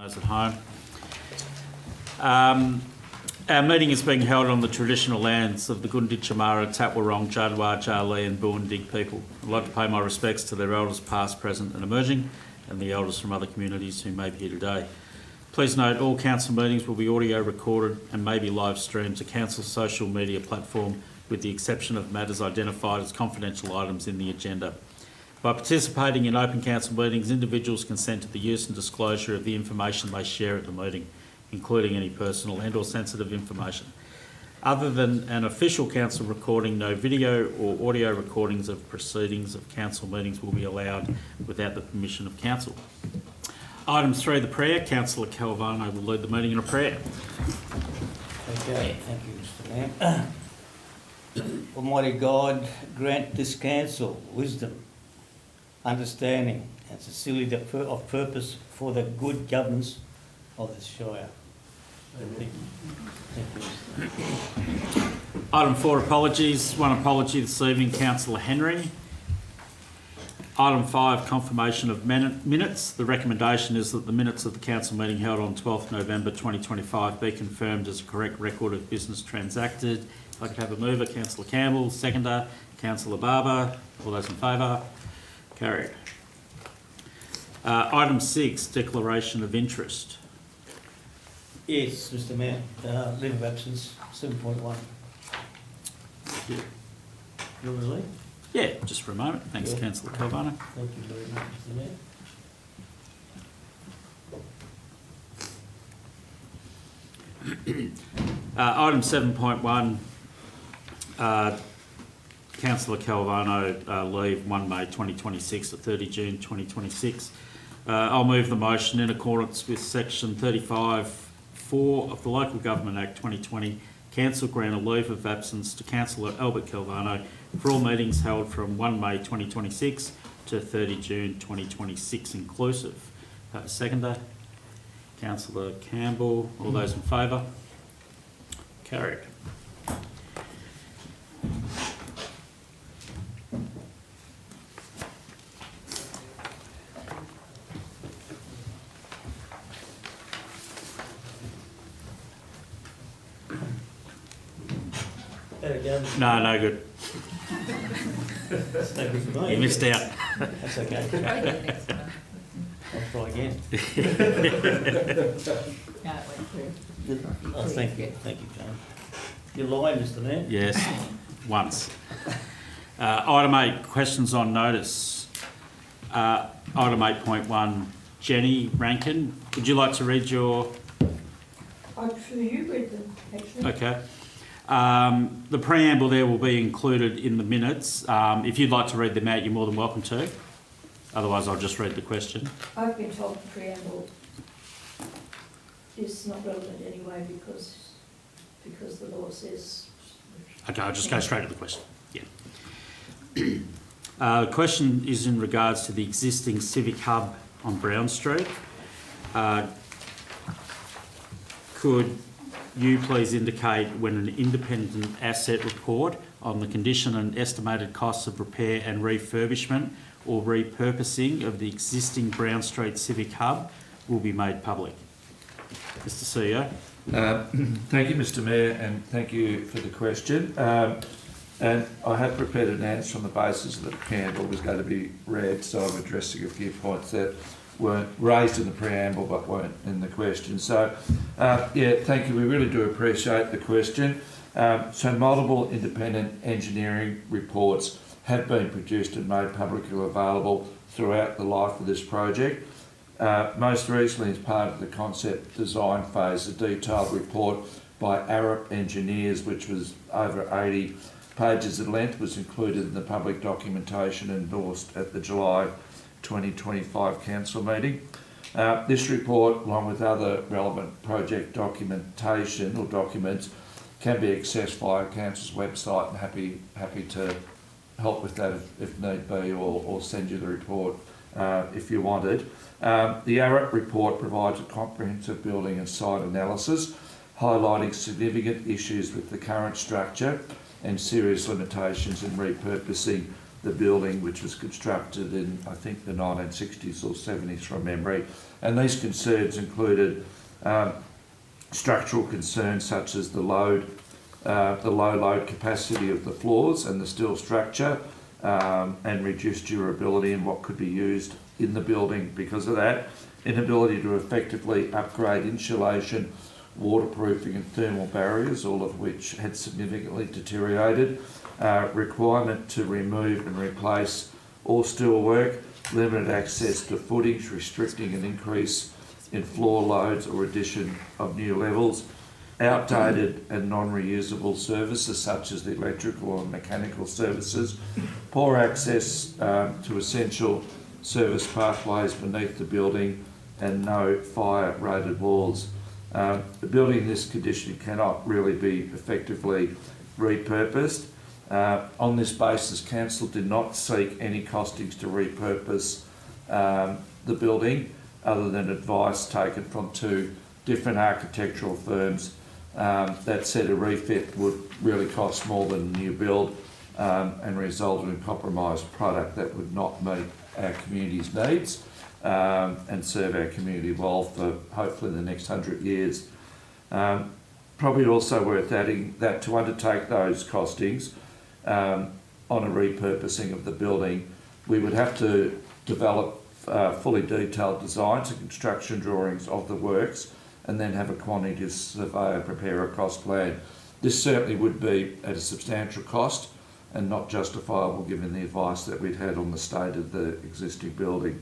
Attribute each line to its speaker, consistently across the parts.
Speaker 1: Those at home. Our meeting is being held on the traditional lands of the Gunditj, Chamara, Tatwarong, Jadwa, Jarlee and Buundig people. I'd like to pay my respects to their elders past, present and emerging, and the elders from other communities who may be here today. Please note all council meetings will be audio recorded and may be live streamed to council's social media platform, with the exception of matters identified as confidential items in the agenda. By participating in open council meetings, individuals consent to the use and disclosure of the information they share at the meeting, including any personal and or sensitive information. Other than an official council recording, no video or audio recordings of proceedings of council meetings will be allowed without the permission of council. Item 3, the prayer. Councillor Calvano will lead the meeting in a prayer.
Speaker 2: Okay, thank you, Mr. Lamb. Almighty God, grant this council wisdom, understanding and sincerity of purpose for the good governance of this Shire. Thank you.
Speaker 1: Item 4, apologies. One apology this evening, Councillor Henry. Item 5, confirmation of minutes. The recommendation is that the minutes of the council meeting held on 12th November 2025 be confirmed as a correct record of business transacted. If I could have a mover, Councillor Campbell, seconder, Councillor Barber. All those in favour? Carried. Item 6, declaration of interest.
Speaker 2: Yes, Mr. Mayor, leave of absence, 7.1.
Speaker 1: Yeah.
Speaker 2: You want to leave?
Speaker 1: Yeah, just for a moment. Thanks,
Speaker 2: Yeah.
Speaker 1: Councillor Calvano.
Speaker 2: Thank you very much, Mr. Mayor.
Speaker 1: Item 7.1, Councillor Calvano leave 1 May 2026 to 30 June 2026. I'll move the motion in accordance with section 35(4) of the Local Government Act 2020. Council grant a leave of absence to Councillor Albert Calvano for all meetings held from 1 May 2026 to 30 June 2026 inclusive. Seconder, Councillor Campbell. All those in favour? Carried.
Speaker 2: There we go.
Speaker 1: No good.
Speaker 2: That's no good for me.
Speaker 1: You missed out.
Speaker 2: That's okay. I'll try again. Oh, thank you, John. You're lying, Mr. Mayor.
Speaker 1: Yes, once. Item 8, questions on notice. Item 8.1, Jenny Rankin, would you like to read your...
Speaker 3: I'd prefer you read them, actually.
Speaker 1: Okay. The preamble there will be included in the minutes. If you'd like to read them out, you're more than welcome to. Otherwise, I'll just read the question.
Speaker 3: I've been told the preamble is not relevant anyway because the law says...
Speaker 1: Okay, I'll just go straight to the question. Yeah. The question is in regards to the existing Civic Hub on Brown Street. Could you please indicate when an independent asset report on the condition and estimated costs of repair and refurbishment or repurposing of the existing Brown Street Civic Hub will be made public? Mr. CEO.
Speaker 4: Thank you, Mr. Mayor, and thank you for the question. And I have prepared an answer on the basis that the preamble was going to be read, so I'm addressing a few points that weren't raised in the preamble but weren't in the question. So, yeah, thank you. We really do appreciate the question. So multiple independent engineering reports have been produced and made publicly available throughout the life of this project. Most recently, as part of the concept design phase, a detailed report by Arup Engineers, which was over 80 pages in length, was included in the public documentation endorsed at the July 2025 council meeting. This report, along with other relevant project documentation or documents, can be accessed via council's website, and happy to help with that if need be, or send you the report if you wanted. The ARAP report provides a comprehensive building and site analysis, highlighting significant issues with the current structure and serious limitations in repurposing the building, which was constructed in, I think, the 1960s or 70s from memory. And these concerns included structural concerns such as the low load capacity of the floors and the steel structure, and reduced durability in what could be used in the building because of that. Inability to effectively upgrade insulation, waterproofing and thermal barriers, all of which had significantly deteriorated. Requirement to remove and replace all steelwork, limited access to footings, restricting an increase in floor loads or addition of new levels, outdated and non-reusable services such as the electrical and mechanical services, poor access to essential service pathways beneath the building, and no fire-rated walls. The building in this condition cannot really be effectively repurposed. On this basis, Council did not seek any costings to repurpose the building other than advice taken from 2 different architectural firms that said a refit would really cost more than a new build and result in a compromised product that would not meet our community's needs and serve our community well for hopefully the next 100 years. Probably also worth adding that to undertake those costings on a repurposing of the building, we would have to develop fully detailed designs and construction drawings of the works and then have a quantity surveyor prepare a cost plan. This certainly would be at a substantial cost and not justifiable given the advice that we'd had on the state of the existing building.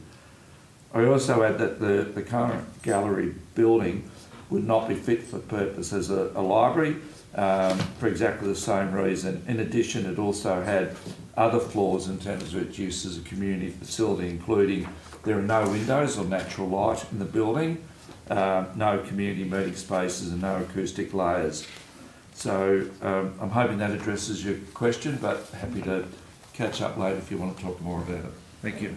Speaker 4: I also add that the current gallery building would not be fit for purpose as a library for exactly the same reason. In addition, it also had other flaws in terms of its use as a community facility, including there are no windows or natural light in the building, no community meeting spaces and no acoustic layers. So I'm hoping that addresses your question, but happy to catch up later if you want to talk more about it. Thank you.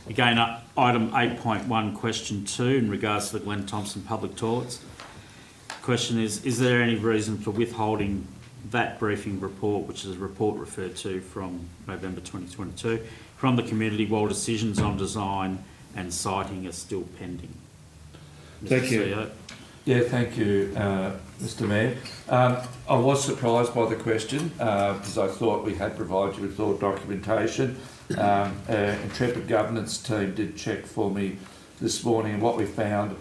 Speaker 1: Again, item 8.1, question 2, in regards to the Glen Thompson public toilets. Question is there any reason for withholding that briefing report, which is a report referred to from November 2022, from the community while decisions on design and siting are still pending?
Speaker 4: Thank you.
Speaker 1: CEO.
Speaker 4: Yeah, thank you, Mr. Mayor. I was surprised by the question because I thought we had provided you with all documentation. Our Intrepid Governance team did check for me this morning, and what we found,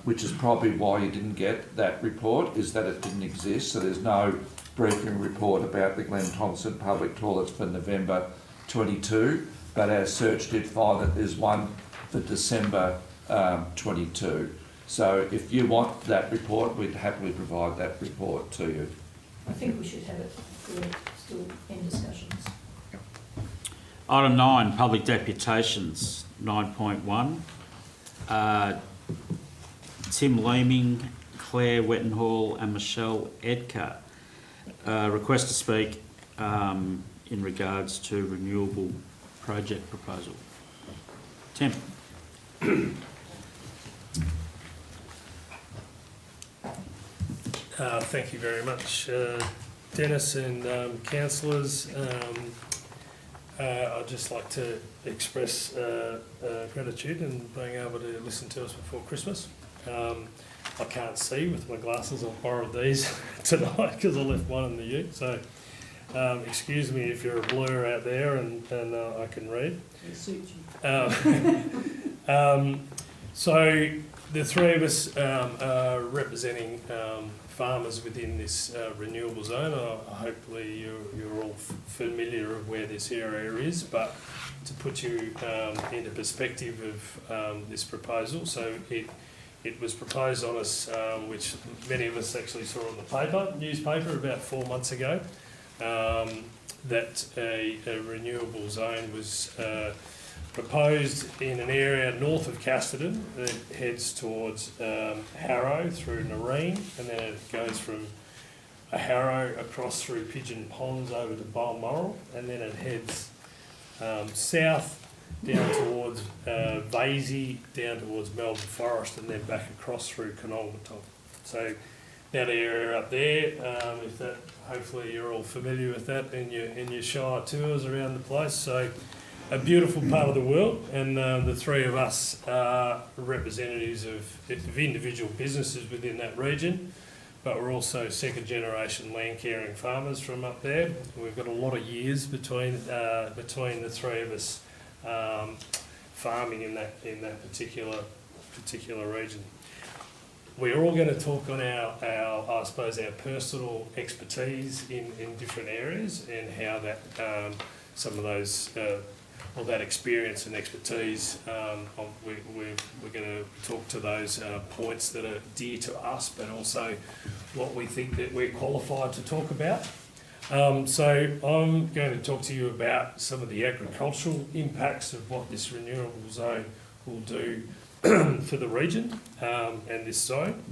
Speaker 4: which is probably why you didn't get that report, is that it didn't exist. So there's no briefing report about the Glen Thompson public toilets for November 22, but our search did find that there's one for December 22. So if you want that report, we'd happily provide that report to you.
Speaker 3: I think we should have it. We're still in discussions.
Speaker 1: Item 9, public deputations, 9.1. Tim Leeming, Claire Wettenhall and Michelle Edgar request to speak in regards to renewable project proposal. Tim.
Speaker 5: Thank you very much, Dennis and councillors. I'd just like to express gratitude in being able to listen to us before Christmas. I can't see with my glasses. I've borrowed these tonight because I left one in the ute. So excuse me if you're a blur out there and I can read.
Speaker 3: It suits you.
Speaker 5: So the three of us are representing farmers within this renewable zone. Hopefully you're all familiar of where this area is, but to put you into perspective of this proposal, so it was proposed on us, which many of us actually saw on the newspaper about 4 months ago, that a renewable zone was proposed in an area north of Casterton that heads towards Harrow through Nareen, and then it goes from Harrow across through Pigeon Ponds over to Balmoral, and then it heads south down towards Vasey, down towards Melbourne Forest, and then back across through Canolmaton. So that area up there. If that, hopefully you're all familiar with that in your Shire tours around the place. So a beautiful part of the world, and the three of us are representatives of individual businesses within that region, but we're also second generation land caring farmers from up there. We've got a lot of years between the three of us farming in that particular region. We're all going to talk on our I suppose our personal expertise in different areas, and how that some of those all that experience and expertise, we're going to talk to those points that are dear to us, but also what we think that we're qualified to talk about. So I'm going to talk to you about some of the agricultural impacts of what this renewable zone will do for the region and this zone.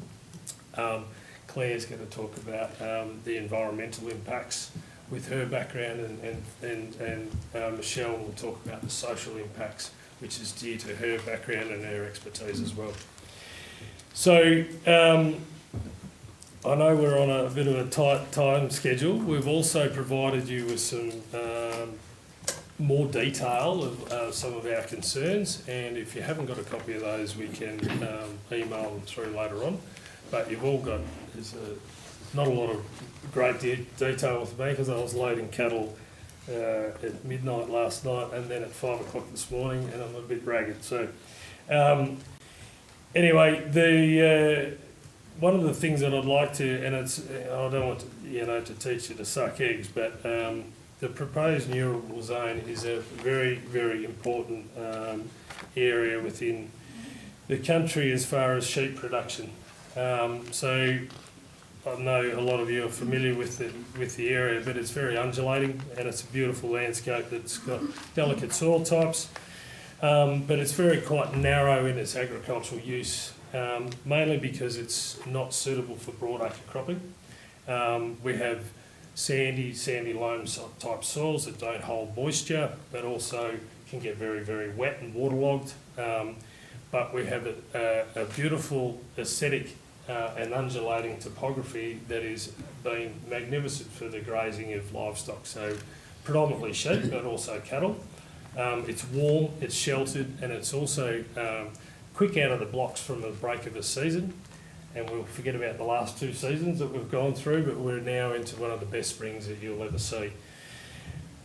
Speaker 5: Claire's going to talk about the environmental impacts with her background, and Michelle will talk about the social impacts, which is dear to her background and her expertise as well. So I know we're on a bit of a tight time schedule. We've also provided you with some more detail of some of our concerns, and if you haven't got a copy of those, we can email them through later on. But you've all got, there's not a lot of great detail with me, because I was loading cattle at midnight last night and then at 5 o'clock this morning, and I'm a bit ragged. So anyway, one of the things that I'd like to, and it's, I don't want to teach you to suck eggs, but the proposed renewable zone is a very, very important area within the country as far as sheep production. So I know a lot of you are familiar with the area, but it's very undulating, and it's a beautiful landscape that's got delicate soil types, but it's very quite narrow in its agricultural use, mainly because it's not suitable for broadacre cropping. We have sandy loam type soils that don't hold moisture, but also can get very, very wet and waterlogged. But we have a beautiful aesthetic and undulating topography that is been magnificent for the grazing of livestock. So predominantly sheep, but also cattle. It's warm, it's sheltered, and it's also quick out of the blocks from the break of a season. And we'll forget about the last 2 seasons that we've gone through, but we're now into one of the best springs that you'll ever see.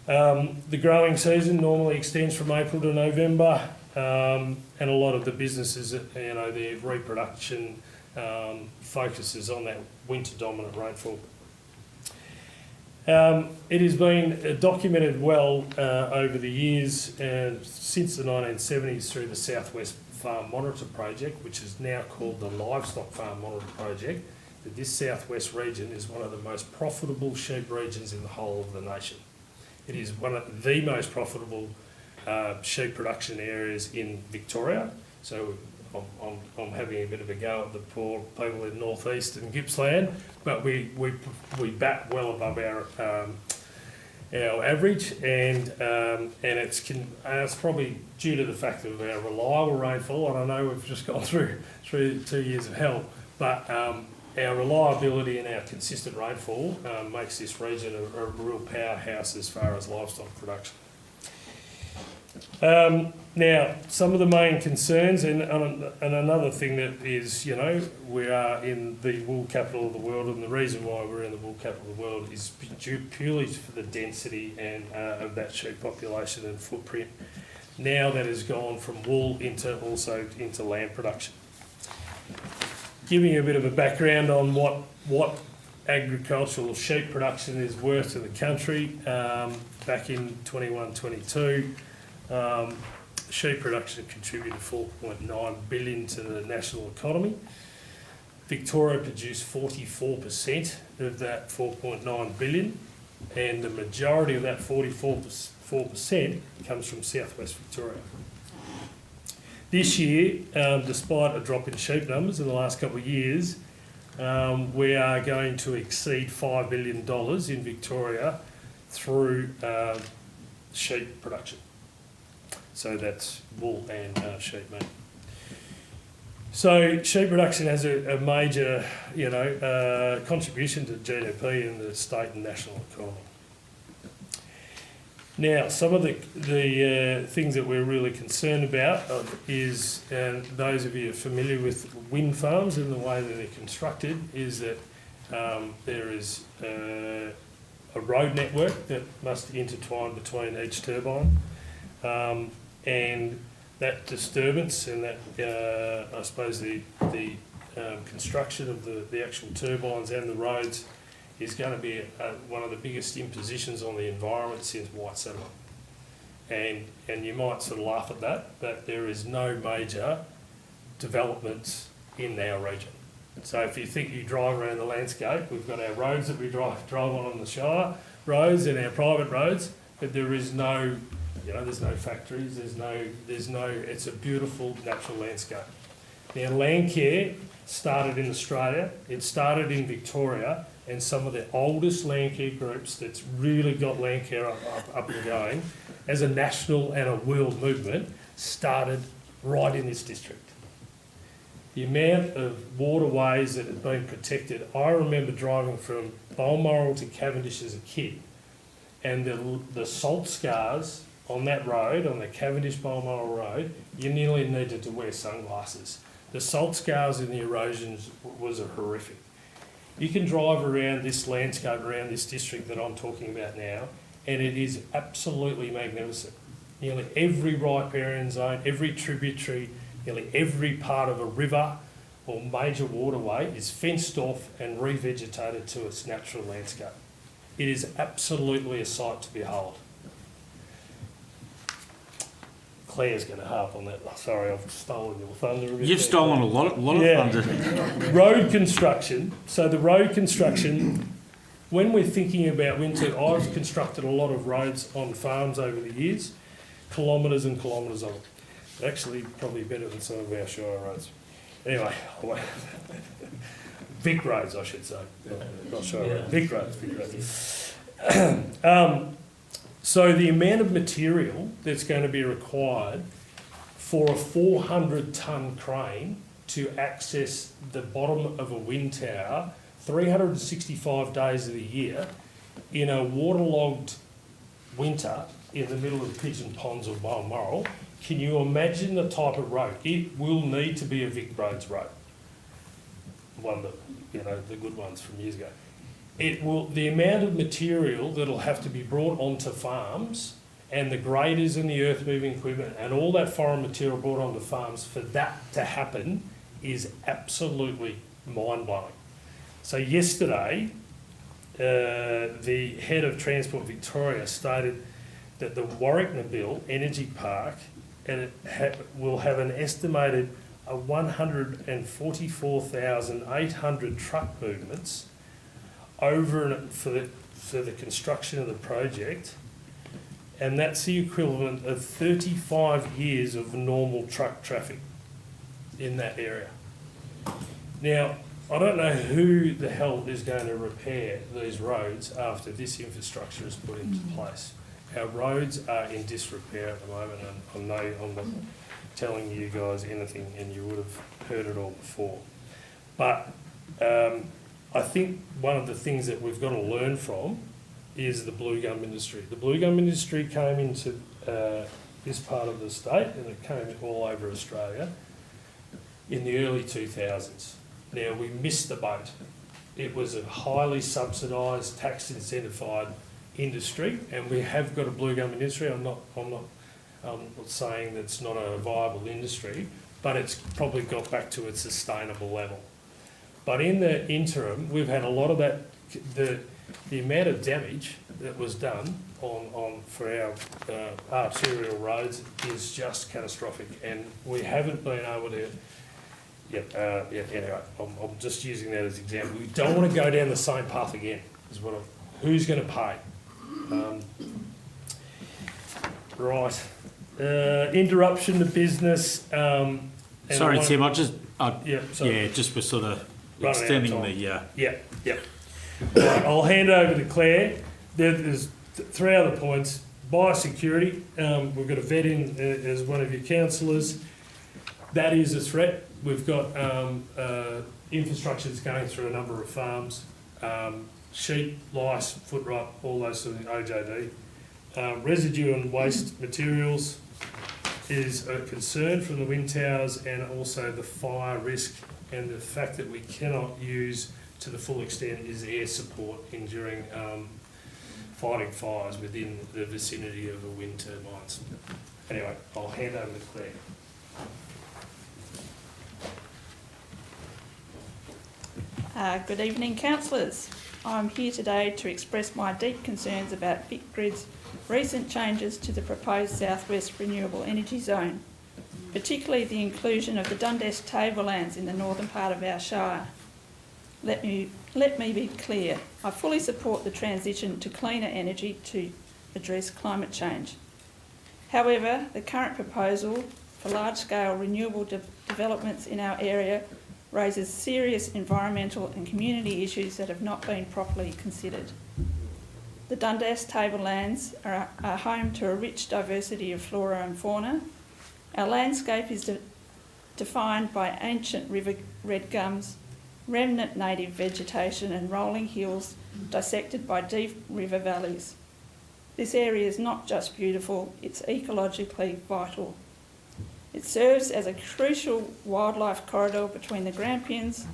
Speaker 5: The growing season normally extends from April to November, and a lot of the businesses, their reproduction focuses on that winter dominant rainfall. It has been documented well over the years, since the 1970s, through the Southwest Farm Monitor Project, which is now called the Livestock Farm Monitor Project, that this southwest region is one of the most profitable sheep regions in the whole of the nation. It is one of the most profitable sheep production areas in Victoria. So I'm having a bit of a go at the poor people in North East and Gippsland, but we bat well above our average, and it's probably due to the fact of our reliable rainfall. And I know we've just gone through 2 years of hell, but our reliability and our consistent rainfall makes this region a real powerhouse as far as livestock production. Now, some of the main concerns, and another thing that is, we are in the wool capital of the world, and the reason why we're in the wool capital of the world is due purely for the density and of that sheep population and footprint. Now that has gone from wool into lamb production. Giving you a bit of a background on what agricultural sheep production is worth to the country, back in 21-22. Sheep production contributed 4.9 billion to the national economy. Victoria produced 44% of that 4.9 billion, and the majority of that 44% comes from southwest Victoria. This year, despite a drop in sheep numbers in the last couple of years, we are going to exceed $5 billion in Victoria through sheep production. So that's wool and sheep meat. So sheep production has a major, contribution to GDP in the state and national economy. Now, some of the things that we're really concerned about is, and those of you familiar with wind farms and the way that they're constructed, is that there is a road network that must intertwine between each turbine, and that disturbance and that, I suppose, the construction of the actual turbines and the roads is going to be one of the biggest impositions on the environment since white settlement. And you might sort of laugh at that, but there is no major developments in our region. So if you think you drive around the landscape, we've got our roads that we drive on the Shire roads and our private roads, but there is no, there's no factories, there's no, it's a beautiful natural landscape. Now, land care started in Australia, it started in Victoria, and some of the oldest land care groups that's really got land care up and going as a national and a world movement started right in this district. The amount of waterways that have been protected, I remember driving from Balmoral to Cavendish as a kid, and the salt scars on that road, on the Cavendish-Balmoral road, you nearly needed to wear sunglasses. The salt scars and the erosions was horrific. You can drive around this landscape, around this district that I'm talking about now, and it is absolutely magnificent. Nearly every riparian zone, every tributary, nearly every part of a river or major waterway is fenced off and revegetated to its natural landscape. It is absolutely a sight to behold. Claire's going to harp on that. Sorry, I've stolen your thunder a bit.
Speaker 1: You've stolen a lot of thunder.
Speaker 5: Road construction. So the road construction, when we're thinking about winter, I've constructed a lot of roads on farms over the years, kilometres and kilometres of them. Actually, probably better than some of our Shire roads. Anyway, Vic roads, I should say. Not Shire roads. Vic roads. So the amount of material that's going to be required for a 400-tonne crane to access the bottom of a wind tower 365 days of the year in a waterlogged winter in the middle of Pigeon Ponds or Balmoral, can you imagine the type of road? It will need to be a Vic Roads road. One that, the good ones from years ago. The amount of material that'll have to be brought onto farms and the graders and the earth moving equipment and all that foreign material brought onto farms for that to happen is absolutely mind-blowing. So yesterday, the head of Transport Victoria stated that the Warwick-Nabil Energy Park will have an estimated 144,800 truck movements for the construction of the project, and that's the equivalent of 35 years of normal truck traffic in that area. Now, I don't know who the hell is going to repair these roads after this infrastructure is put into place. Our roads are in disrepair at the moment, and I know I'm not telling you guys anything, and you would have heard it all before. But I think one of the things that we've got to learn from is the blue gum industry. The blue gum industry came into this part of the state, and it came all over Australia in the early 2000s. Now, we missed the boat. It was a highly subsidised, tax incentivised industry, and we have got a blue gum industry. I'm not saying that it's not a viable industry, but it's probably got back to its sustainable level. But in the interim, we've had a lot of that. The amount of damage that was done for our arterial roads is just catastrophic, and we haven't been able to. Anyway, I'm just using that as an example. We don't want to go down the same path again. Who's going to pay? Right. Interruption to business.
Speaker 1: Sorry, Tim. Just we're sort of extending the.
Speaker 5: Yeah. Right, I'll hand over to Claire. There's three other points. Biosecurity. We've got a vet in as one of your councillors. That is a threat. we've got infrastructure that's going through a number of farms, sheep, lice, foot rot, all those sort of OJD. Residue and waste materials is a concern from the wind towers, and also the fire risk, and the fact that we cannot use to the full extent is air support during fighting fires within the vicinity of the wind turbines. Anyway, I'll hand over to Claire.
Speaker 6: Good evening, councillors. I'm here today to express my deep concerns about VicGrid's recent changes to the proposed Southwest Renewable Energy Zone, particularly the inclusion of the Dundas Tablelands in the northern part of our shire. Let me be clear. I fully support the transition to cleaner energy to address climate change. However, the current proposal for large-scale renewable developments in our area raises serious environmental and community issues that have not been properly considered. The Dundas Tablelands are home to a rich diversity of flora and fauna. Our landscape is defined by ancient river red gums, remnant native vegetation and rolling hills dissected by deep river valleys. This area is not just beautiful, it's ecologically vital. It serves as a crucial wildlife corridor between the Grampians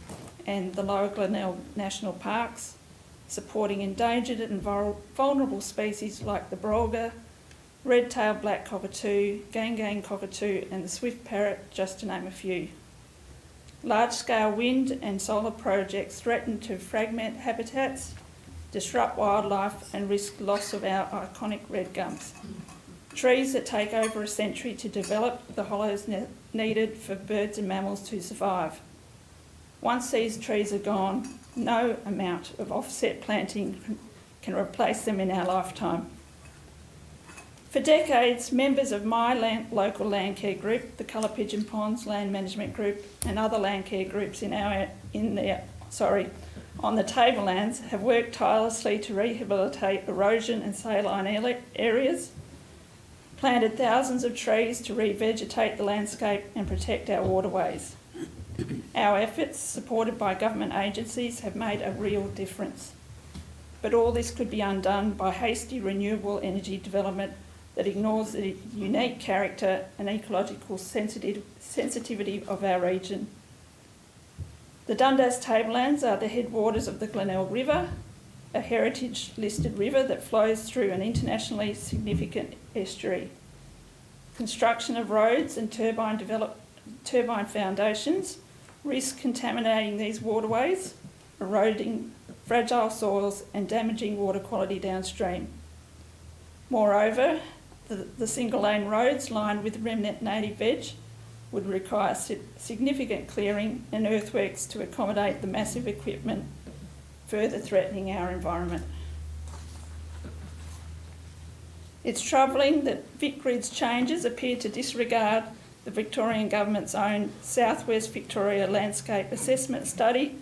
Speaker 6: and the Lower Glenelg National Parks, supporting endangered and vulnerable species like the brolga, red-tailed black cockatoo, gang cockatoo and the swift parrot, just to name a few. Large-scale wind and solar projects threaten to fragment habitats, disrupt wildlife and risk loss of our iconic red gums. Trees that take over a century to develop the hollows needed for birds and mammals to survive. Once these trees are gone, no amount of offset planting can replace them in our lifetime. For decades, members of my local land care group, the Colour Pigeon Ponds Land Management Group, and other land care groups on the tablelands have worked tirelessly to rehabilitate erosion and saline areas, planted thousands of trees to revegetate the landscape and protect our waterways. Our efforts, supported by government agencies, have made a real difference. But all this could be undone by hasty renewable energy development that ignores the unique character and ecological sensitivity of our region. The Dundas Tablelands are the headwaters of the Glenelg River, a heritage-listed river that flows through an internationally significant estuary. Construction of roads and turbine foundations risk contaminating these waterways, eroding fragile soils and damaging water quality downstream. Moreover, the single-lane roads lined with remnant native veg would require significant clearing and earthworks to accommodate the massive equipment, further threatening our environment. It's troubling that VicGrid's changes appear to disregard the Victorian Government's own Southwest Victoria Landscape Assessment Study,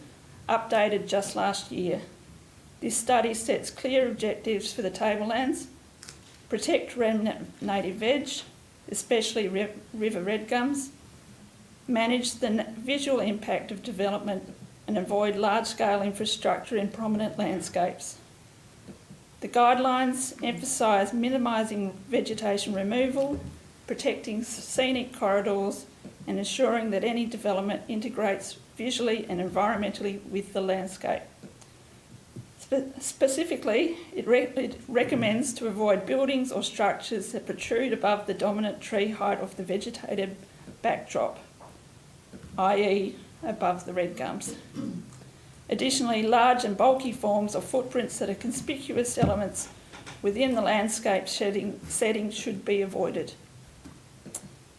Speaker 6: updated just last year. This study sets clear objectives for the tablelands: protect remnant native veg, especially river red gums, manage the visual impact of development and avoid large-scale infrastructure in prominent landscapes. The guidelines emphasise minimising vegetation removal, protecting scenic corridors and ensuring that any development integrates visually and environmentally with the landscape. Specifically, it recommends to avoid buildings or structures that protrude above the dominant tree height of the vegetated backdrop, i.e. above the red gums. Additionally, large and bulky forms or footprints that are conspicuous elements within the landscape setting should be avoided.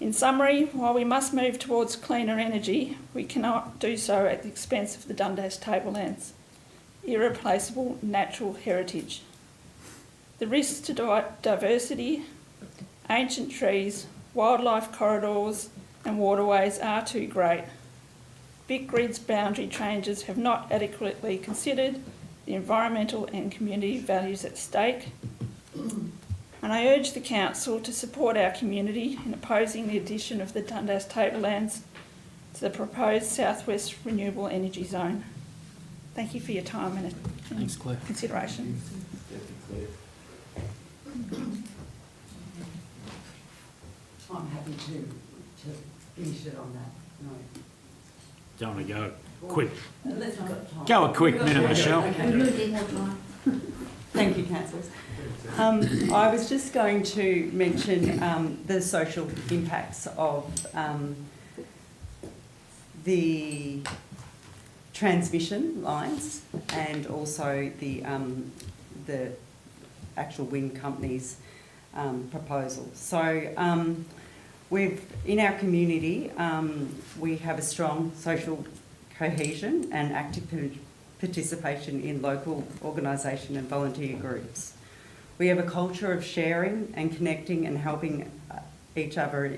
Speaker 6: In summary, while we must move towards cleaner energy, we cannot do so at the expense of the Dundas Tablelands, irreplaceable natural heritage. The risks to diversity, ancient trees, wildlife corridors and waterways are too great. VicGrid's boundary changes have not adequately considered the environmental and community values at stake, and I urge the Council to support our community in opposing the addition of the Dundas Tablelands to the proposed Southwest Renewable Energy Zone. Thank you for your time and
Speaker 1: Thanks, Claire.
Speaker 6: consideration.
Speaker 7: I'm happy to finish it on that note.
Speaker 1: Don't want to go quick.
Speaker 7: Unless we've got time.
Speaker 1: Go a quick minute, Michelle.
Speaker 7: Thank you, councillors. I was just going to mention the social impacts of the transmission lines and also the actual wind company's proposal. So in our community, we have a strong social cohesion and active participation in local organisation and volunteer groups. We have a culture of sharing and connecting and helping each other,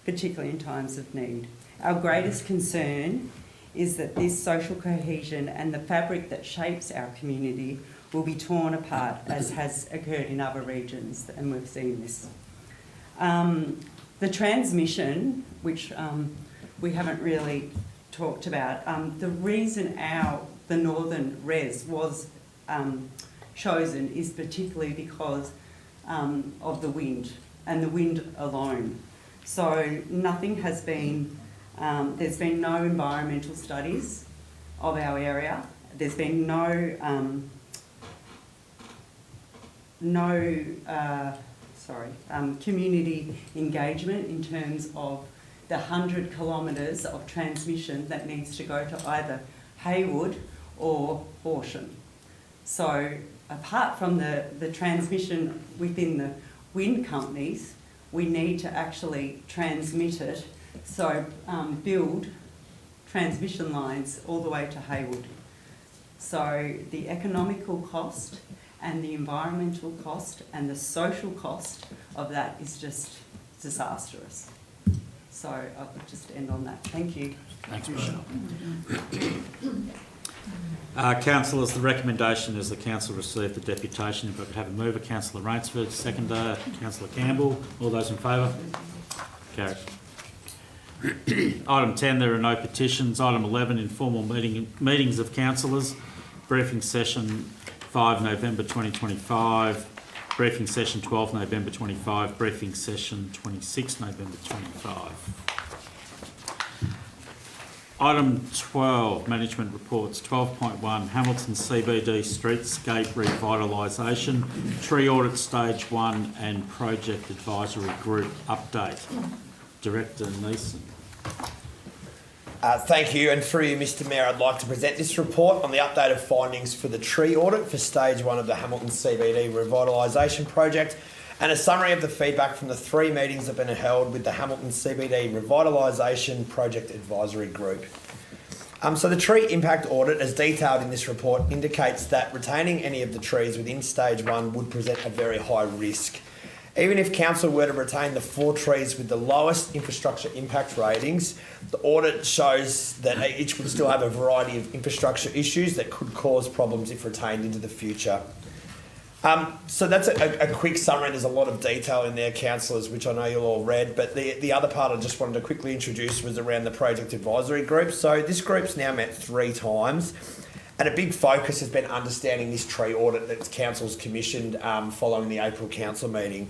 Speaker 7: particularly in times of need. Our greatest concern is that this social cohesion and the fabric that shapes our community will be torn apart, as has occurred in other regions, and we've seen this. The transmission, which we haven't really talked about, the reason the northern res was chosen is particularly because of the wind and the wind alone. So nothing has been, there's been no environmental studies of our area. There's been no community engagement in terms of the 100 kilometres of transmission that needs to go to either Haywood or Horsham. So apart from the transmission within the wind companies, we need to actually transmit it, so build transmission lines all the way to Haywood. So the economical cost and the environmental cost and the social cost of that is just disastrous. So I'll just end on that. Thank you.
Speaker 1: Thanks, Michelle. Councillors, the recommendation is the council receive the deputation. If I could have a mover, Councillor Rainsford, seconder, Councillor Campbell. All those in favour? Carried. Item 10, there are no petitions. Item 11, informal meetings of councillors. Briefing session 5 November 2025. Briefing session 12 November 25. Briefing session 26 November 25. Item 12, management reports. 12.1, Hamilton CBD streetscape revitalisation, tree audit stage 1 and project advisory group update. Director Neeson.
Speaker 8: Thank you, and through you, Mr Mayor, I'd like to present this report on the updated findings for the tree audit for stage 1 of the Hamilton CBD revitalisation project, and a summary of the feedback from the 3 meetings that have been held with the Hamilton CBD Revitalisation Project Advisory Group. So the tree impact audit, as detailed in this report, indicates that retaining any of the trees within stage 1 would present a very high risk. Even if council were to retain the 4 trees with the lowest infrastructure impact ratings, the audit shows that each would still have a variety of infrastructure issues that could cause problems if retained into the future. So that's a quick summary. There's a lot of detail in there, councillors, which I know you'll all read, but the other part I just wanted to quickly introduce was around the project advisory group. So this group's now met 3 times, and a big focus has been understanding this tree audit that council's commissioned following the April council meeting,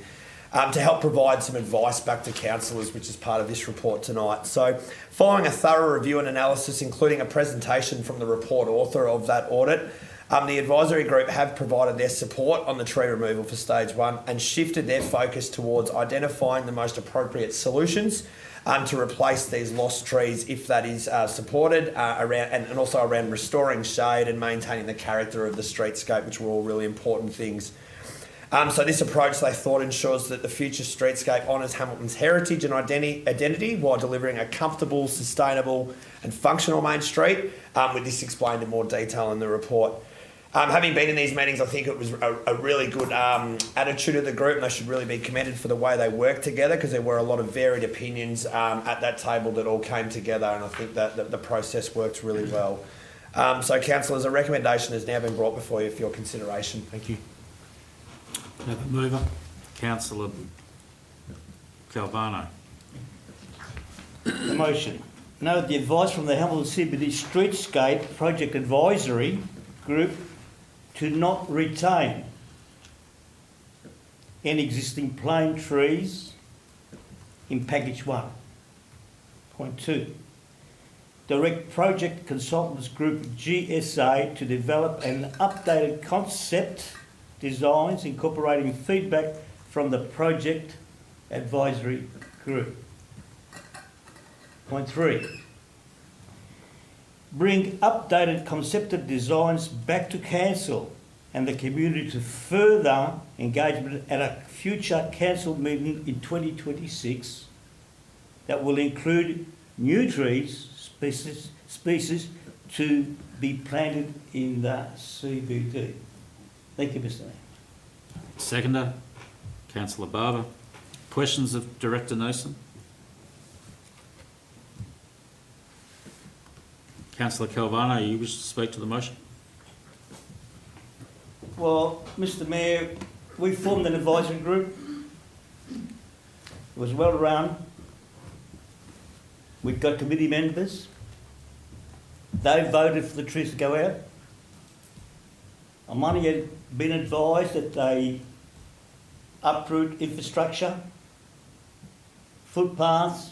Speaker 8: to help provide some advice back to councillors, which is part of this report tonight. So following a thorough review and analysis, including a presentation from the report author of that audit, the advisory group have provided their support on the tree removal for stage 1 and shifted their focus towards identifying the most appropriate solutions to replace these lost trees if that is supported, and also around restoring shade and maintaining the character of the streetscape, which were all really important things. So this approach, they thought, ensures that the future streetscape honours Hamilton's heritage and identity while delivering a comfortable, sustainable and functional main street, with this explained in more detail in the report. Having been in these meetings, I think it was a really good attitude of the group, and they should really be commended for the way they worked together, because there were a lot of varied opinions at that table that all came together, and I think that the process worked really well. So, councillors, a recommendation has now been brought before you for your consideration. Thank you.
Speaker 1: Have a mover, Councillor Calvano.
Speaker 2: The motion. Note the advice from the Hamilton CBD Streetscape Project Advisory Group to not retain any existing plane trees in package 1. Point 2. Direct Project Consultants Group GSA to develop an updated concept designs incorporating feedback from the Project Advisory Group. Point 3. Bring updated concepted designs back to Council and the community to further engagement at a future Council meeting in 2026 that will include new trees, species to be planted in the CBD. Thank you, Mr. Mayor.
Speaker 1: Seconder, Councillor Barber. Questions of Director Nason? Councillor Calvano, you wish to speak to the motion?
Speaker 2: Well, Mr. Mayor, we formed an advisory group. It was well run. We've got committee members. They voted for the trees to go out. I'm only been advised that they uproot infrastructure, footpaths,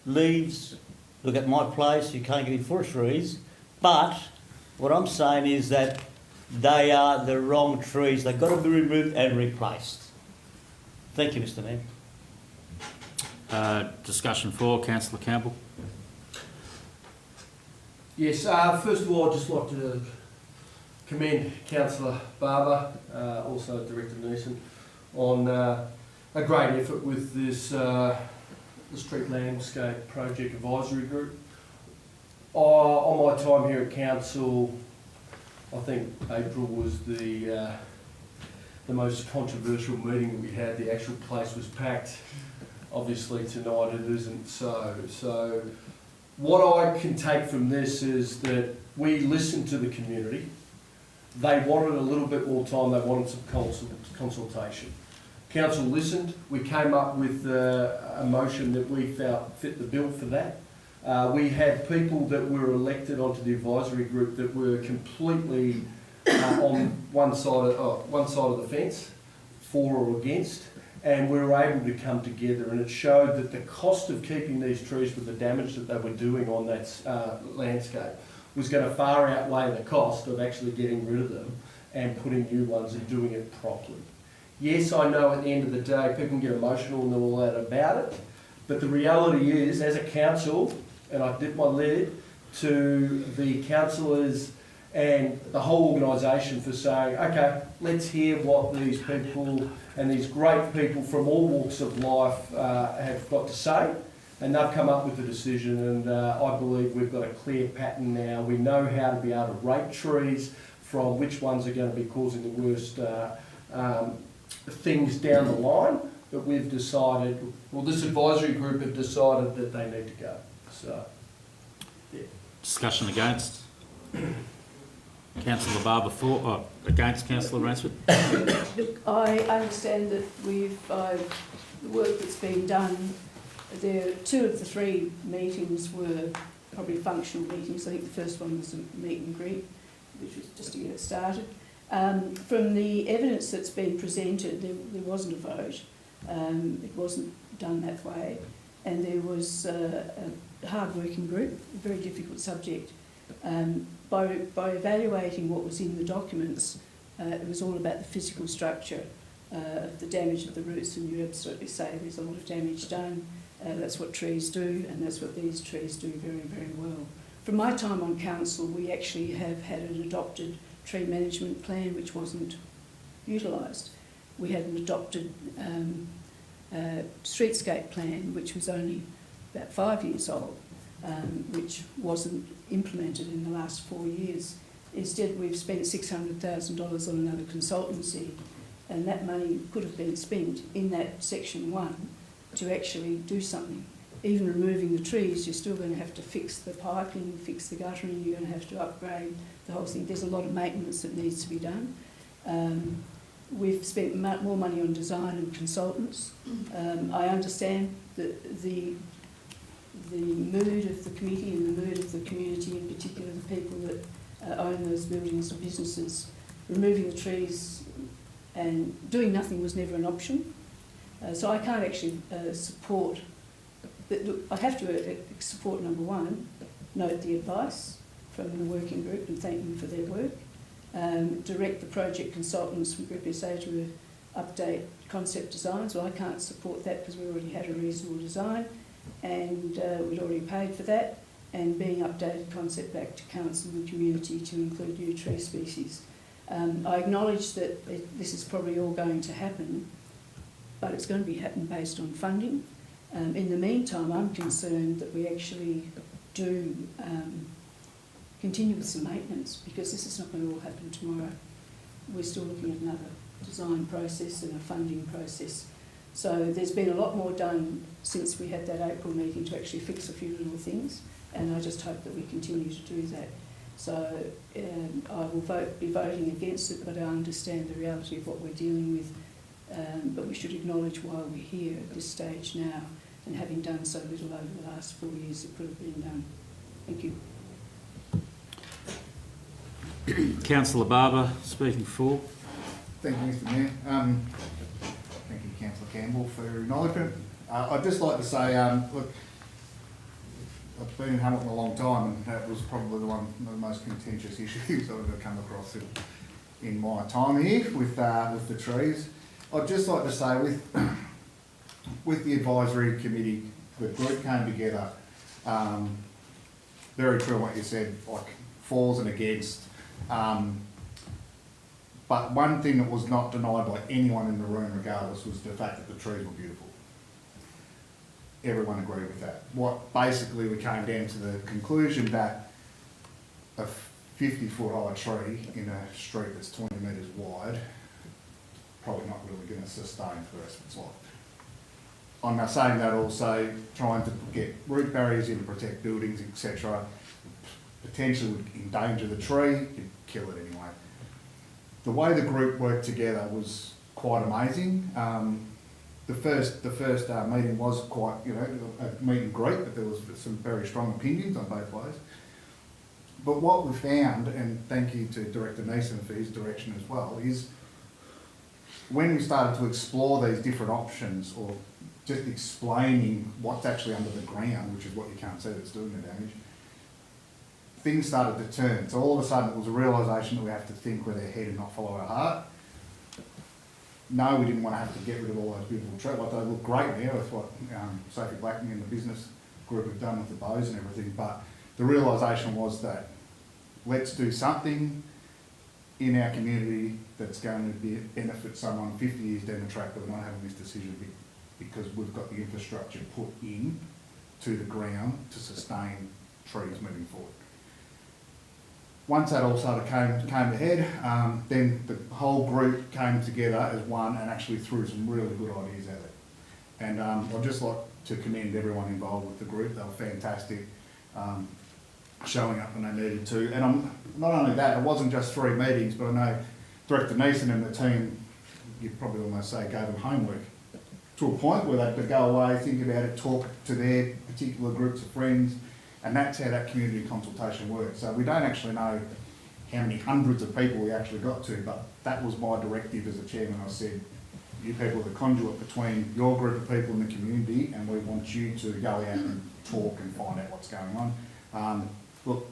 Speaker 2: leaves. Look at my place, you can't get in forest trees. But what I'm saying is that they are the wrong trees. They've got to be removed and replaced. Thank you, Mr. Mayor.
Speaker 1: Discussion 4, Councillor Campbell.
Speaker 9: Yes, first of all, I'd just like to commend Councillor Barber, also Director Neeson, on a great effort with this the Street Landscape Project Advisory Group. On my time here at Council, I think April was the most controversial meeting that we had. The actual place was packed. Obviously tonight it isn't so. So what I can take from this is that we listened to the community. They wanted a little bit more time, they wanted some consultation. Council listened, we came up with a motion that we felt fit the bill for that. We had people that were elected onto the advisory group that were completely on one side of the fence, for or against, and we were able to come together, and it showed that the cost of keeping these trees with the damage that they were doing on that landscape was going to far outweigh the cost of actually getting rid of them and putting new ones and doing it properly. Yes, I know at the end of the day people can get emotional and all that about it, but the reality is, as a council, and I dip my lid to the councillors and the whole organisation for saying, okay, let's hear what these people and these great people from all walks of life have got to say. And they've come up with a decision, and I believe we've got a clear pattern now. We know how to be able to rate trees from which ones are going to be causing the worst things down the line. But we've decided, well, this advisory group have decided that they need to go. So, yeah.
Speaker 1: Discussion against? Councillor Barber for, against Councillor Ransford?
Speaker 3: Look, I understand that the work that's been done, two of the 3 meetings were probably functional meetings. I think the first one was a meet and greet, which was just to get it started. From the evidence that's been presented, there wasn't a vote. It wasn't done that way. And there was a hard-working group, a very difficult subject. By evaluating what was in the documents, it was all about the physical structure of the damage of the roots, and you absolutely say there's a lot of damage done. That's what trees do, and that's what these trees do very, very well. From my time on council, we actually have had an adopted tree management plan which wasn't utilised. We had an adopted streetscape plan which was only about 5 years old, which wasn't implemented in the last 4 years. Instead, we've spent $600,000 on another consultancy, and that money could have been spent in that section 1 to actually do something. Even removing the trees, you're still going to have to fix the piping, fix the guttering, you're going to have to upgrade the whole thing. There's a lot of maintenance that needs to be done. We've spent more money on design and consultants. I understand that the the mood of the committee and the mood of the community, in particular the people that own those buildings and businesses. Removing the trees and doing nothing was never an option. So I can't actually support, but look, I have to support number one, note the advice from the working group and thank them for their work. Direct the project consultants from Group SA to update concept designs. Well, I can't support that because we already had a reasonable design and we'd already paid for that, and being updated concept back to council and community to include new tree species. I acknowledge that this is probably all going to happen, but it's going to be happening based on funding. In the meantime, I'm concerned that we actually do continue with some maintenance, because this is not going to all happen tomorrow. We're still looking at another design process and a funding process. So there's been a lot more done since we had that April meeting to actually fix a few little things, and I just hope that we continue to do that. So I will be voting against it, but I understand the reality of what we're dealing with. But we should acknowledge why we're here at this stage now, and having done so little over the last 4 years, it could have been done. Thank you.
Speaker 1: Councillor Barber, speaking for.
Speaker 10: Thank you, Mr Mayor. Thank you, Councillor Campbell, for your acknowledgement. I'd just like to say, look, I've been in Hamilton a long time, and that was probably one of the most contentious issues I've ever come across in my time here with the trees. I'd just like to say, with the advisory committee, the group came together. Very true what you said, like fors and against. But one thing that was not denied by anyone in the room regardless was the fact that the trees were beautiful. Everyone agreed with that. What basically we came down to the conclusion that a 50-foot high tree in a street that's 20 metres wide, probably not really going to sustain for the rest of its life. I'm now saying that also trying to get root barriers in to protect buildings, etc., potentially would endanger the tree, you'd kill it anyway. The way the group worked together was quite amazing. The first meeting was quite, a meet and greet, but there was some very strong opinions on both ways. But what we found, and thank you to Director Neeson for his direction as well, is when we started to explore these different options, or just explaining what's actually under the ground, which is what you can't see that's doing the damage, things started to turn. So all of a sudden it was a realisation that we have to think with our head and not follow our heart. No, we didn't want to have to get rid of all those beautiful trees. Like, they look great now with what Sophie Blackman and the business group have done with the bows and everything, but the realisation was that let's do something in our community that's going to benefit someone 50 years down the track, but we're not having this decision because we've got the infrastructure put in to the ground to sustain trees moving forward. Once that all sort of came to head, then the whole group came together as one and actually threw some really good ideas at it. And I'd just like to commend everyone involved with the group. They were fantastic, showing up when they needed to. And not only that, it wasn't just 3 meetings, but I know Director Neeson and the team, you'd probably almost say, gave them homework to a point where they could go away, think about it, talk to their particular groups of friends. And that's how that community consultation works. So we don't actually know how many hundreds of people we actually got to, but that was my directive as a chairman. I said, you people are the conduit between your group of people in the community, and we want you to go out and talk and find out what's going on. Look,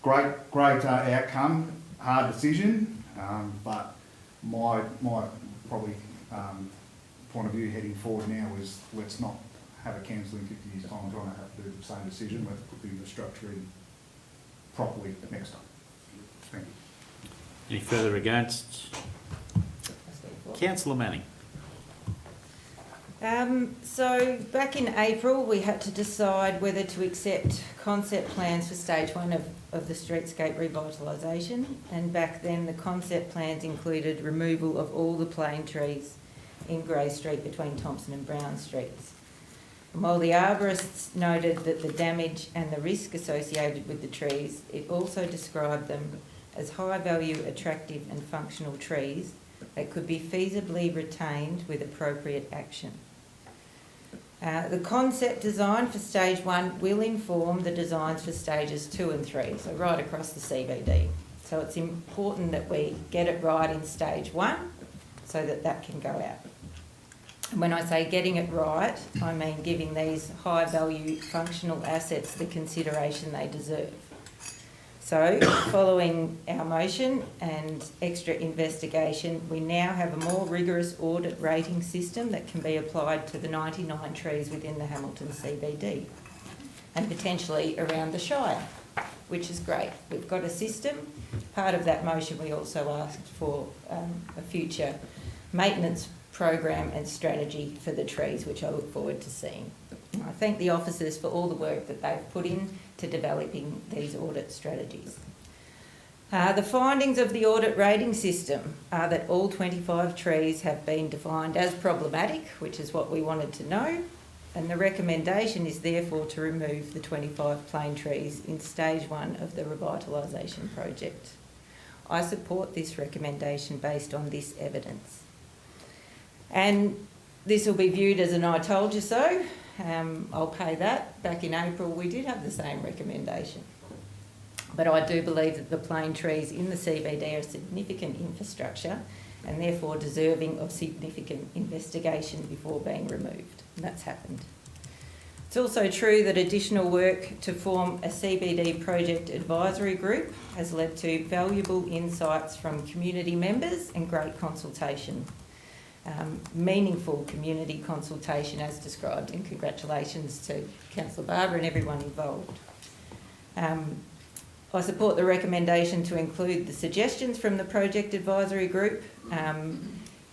Speaker 10: great outcome, hard decision, but my probably point of view heading forward now is let's not have a council in 50 years' time trying to have to do the same decision. Let's put the infrastructure in properly next time. Thank you.
Speaker 1: Any further against? Councillor Manning.
Speaker 11: So back in April we had to decide whether to accept concept plans for stage 1 of the streetscape revitalisation, and back then the concept plans included removal of all the plane trees in Grey Street between Thompson and Brown Streets. And while the arborists noted that the damage and the risk associated with the trees, it also described them as high value, attractive and functional trees that could be feasibly retained with appropriate action. The concept design for stage 1 will inform the designs for stages 2 and 3, so right across the CBD. So it's important that we get it right in stage 1 so that that can go out. And when I say getting it right, I mean giving these high value functional assets the consideration they deserve. So, following our motion and extra investigation, we now have a more rigorous audit rating system that can be applied to the 99 trees within the Hamilton CBD and potentially around the Shire, which is great. We've got a system. Part of that motion, we also asked for a future maintenance program and strategy for the trees, which I look forward to seeing. I thank the officers for all the work that they've put in to developing these audit strategies. The findings of the audit rating system are that all 25 trees have been defined as problematic, which is what we wanted to know, and the recommendation is therefore to remove the 25 plain trees in stage 1 of the revitalisation project. I support this recommendation based on this evidence. And this will be viewed as an I told you so. I'll pay that. Back in April we did have the same recommendation. But I do believe that the plain trees in the CBD are significant infrastructure and therefore deserving of significant investigation before being removed. And that's happened. It's also true that additional work to form a CBD project advisory group has led to valuable insights from community members and great consultation. Meaningful community consultation as described, and congratulations to Councillor Barber and everyone involved. I support the recommendation to include the suggestions from the project advisory group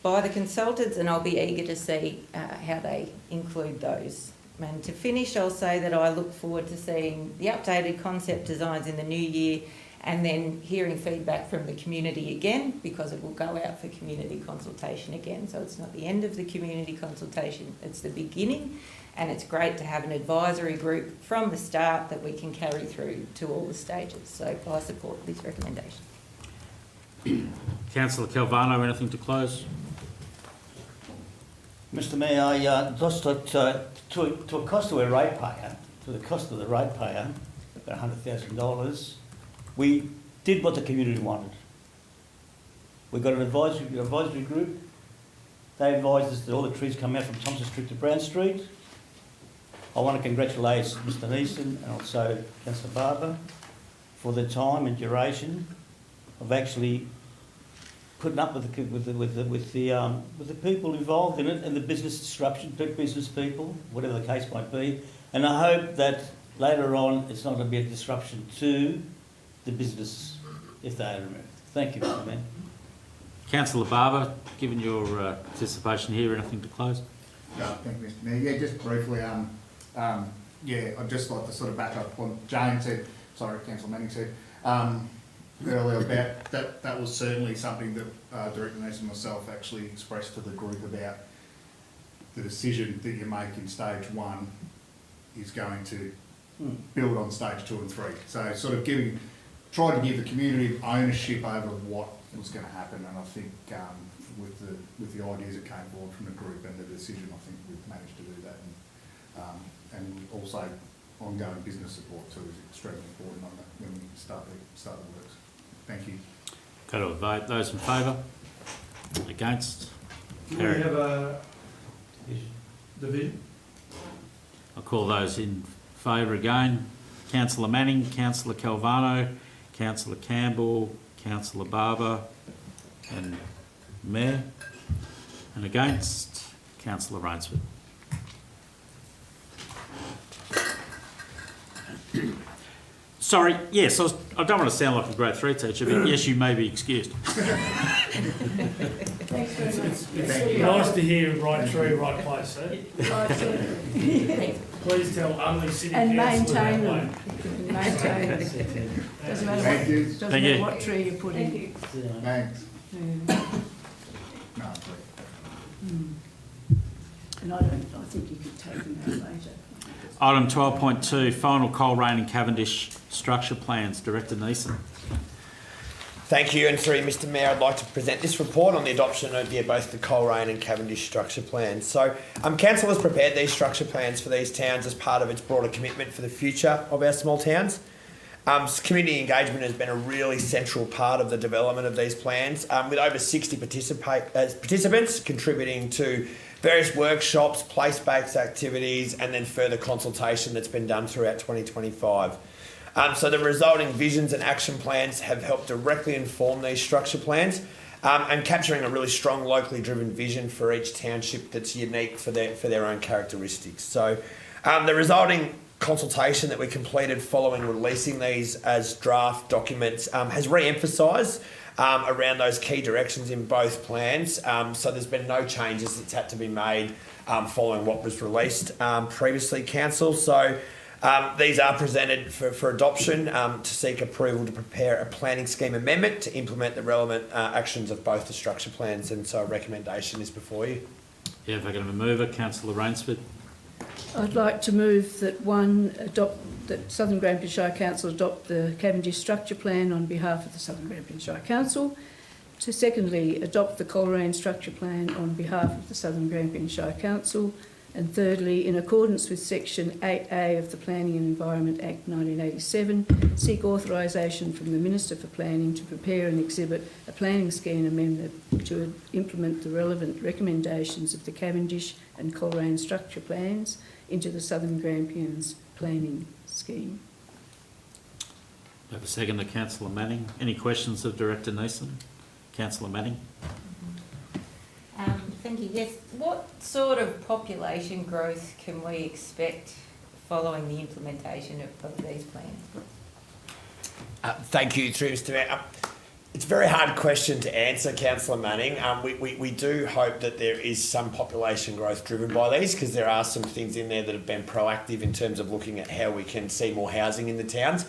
Speaker 11: by the consultants, and I'll be eager to see how they include those. And to finish, I'll say that I look forward to seeing the updated concept designs in the new year and then hearing feedback from the community again, because it will go out for community consultation again. So it's not the end of the community consultation, it's the beginning, and it's great to have an advisory group from the start that we can carry through to all the stages. So I support this recommendation.
Speaker 1: Councillor Calvano, anything to close?
Speaker 2: Mr Mayor, I just like to a cost of a ratepayer, to the cost of the ratepayer, about $100,000, we did what the community wanted. We got an advisory group. They advised us that all the trees come out from Thompson Street to Brown Street. I want to congratulate Mr Neeson and also Councillor Barber for the time and duration of actually putting up with the people involved in it and the business disruption, business people, whatever the case might be. And I hope that later on it's not going to be a disruption to the business if they are removed. Thank you, Mr Mayor.
Speaker 1: Councillor Barber, given your participation here, anything to close?
Speaker 10: No, thank you, Mr Mayor. Yeah, just briefly, I'd just like to sort of back up what Jane said, Councillor Manning said earlier about that was certainly something that Director Neeson and myself actually expressed to the group about the decision that you make in stage 1 is going to build on stage 2 and 3. So sort of try to give the community ownership over what was going to happen, and I think with the ideas that came forward from the group and the decision, I think we've managed to do that, and also ongoing business support too is extremely important on that when we start the works. Thank you.
Speaker 1: Go to a vote. Those in favour? Against?
Speaker 9: Do we have a division?
Speaker 1: I'll call those in favour again. Councillor Manning, Councillor Calvano, Councillor Campbell, Councillor Barber and Mayor. And against, Councillor Rainsford. Sorry, yes, I don't want to sound like a grade 3 teacher, but yes, you may be excused.
Speaker 3: Thanks very much.
Speaker 5: It's nice to hear right tree, right place, eh? Please tell only city
Speaker 3: And
Speaker 5: councillor that
Speaker 3: maintain
Speaker 5: way.
Speaker 3: them. Maintain them. Doesn't matter
Speaker 10: Thank you.
Speaker 3: doesn't
Speaker 1: Thank
Speaker 3: matter
Speaker 1: you.
Speaker 3: what tree you put in.
Speaker 10: Thanks. No,
Speaker 3: And I think you could take them out later.
Speaker 1: Item 12.2, final Coleraine and Cavendish structure plans. Director Neeson.
Speaker 8: Thank you, and through you, Mr Mayor, I'd like to present this report on the adoption of both the Coleraine and Cavendish structure plans. So, Council has prepared these structure plans for these towns as part of its broader commitment for the future of our small towns. Community engagement has been a really central part of the development of these plans, with over 60 participants contributing to various workshops, place-based activities, and then further consultation that's been done throughout 2025. So the resulting visions and action plans have helped directly inform these structure plans, and capturing a really strong locally driven vision for each township that's unique for their own characteristics. So the resulting consultation that we completed following releasing these as draft documents has re-emphasised around those key directions in both plans. So there's been no changes that's had to be made following what was released previously, Council. So these are presented for adoption to seek approval to prepare a planning scheme amendment to implement the relevant actions of both the structure plans, and so a recommendation is before you.
Speaker 1: Yeah, if I can have a mover, Councillor Rainsford.
Speaker 3: I'd like to move that Southern Grampians Shire Council adopt the Cavendish structure plan on behalf of the Southern Grampians Shire Council. To secondly, adopt the Coleraine structure plan on behalf of the Southern Grampians Shire Council. And thirdly, in accordance with Section 8A of the Planning and Environment Act 1987, seek authorisation from the Minister for Planning to prepare and exhibit a planning scheme amendment to implement the relevant recommendations of the Cavendish and Coleraine structure plans into the Southern Grampians planning scheme.
Speaker 1: I have a second to Councillor Manning. Any questions of Director Neeson? Councillor Manning.
Speaker 11: Thank you. Yes. What sort of population growth can we expect following the implementation of these plans?
Speaker 8: Thank you, through Mr Mayor. It's a very hard question to answer, Councillor Manning. We do hope that there is some population growth driven by these, because there are some things in there that have been proactive in terms of looking at how we can see more housing in the towns.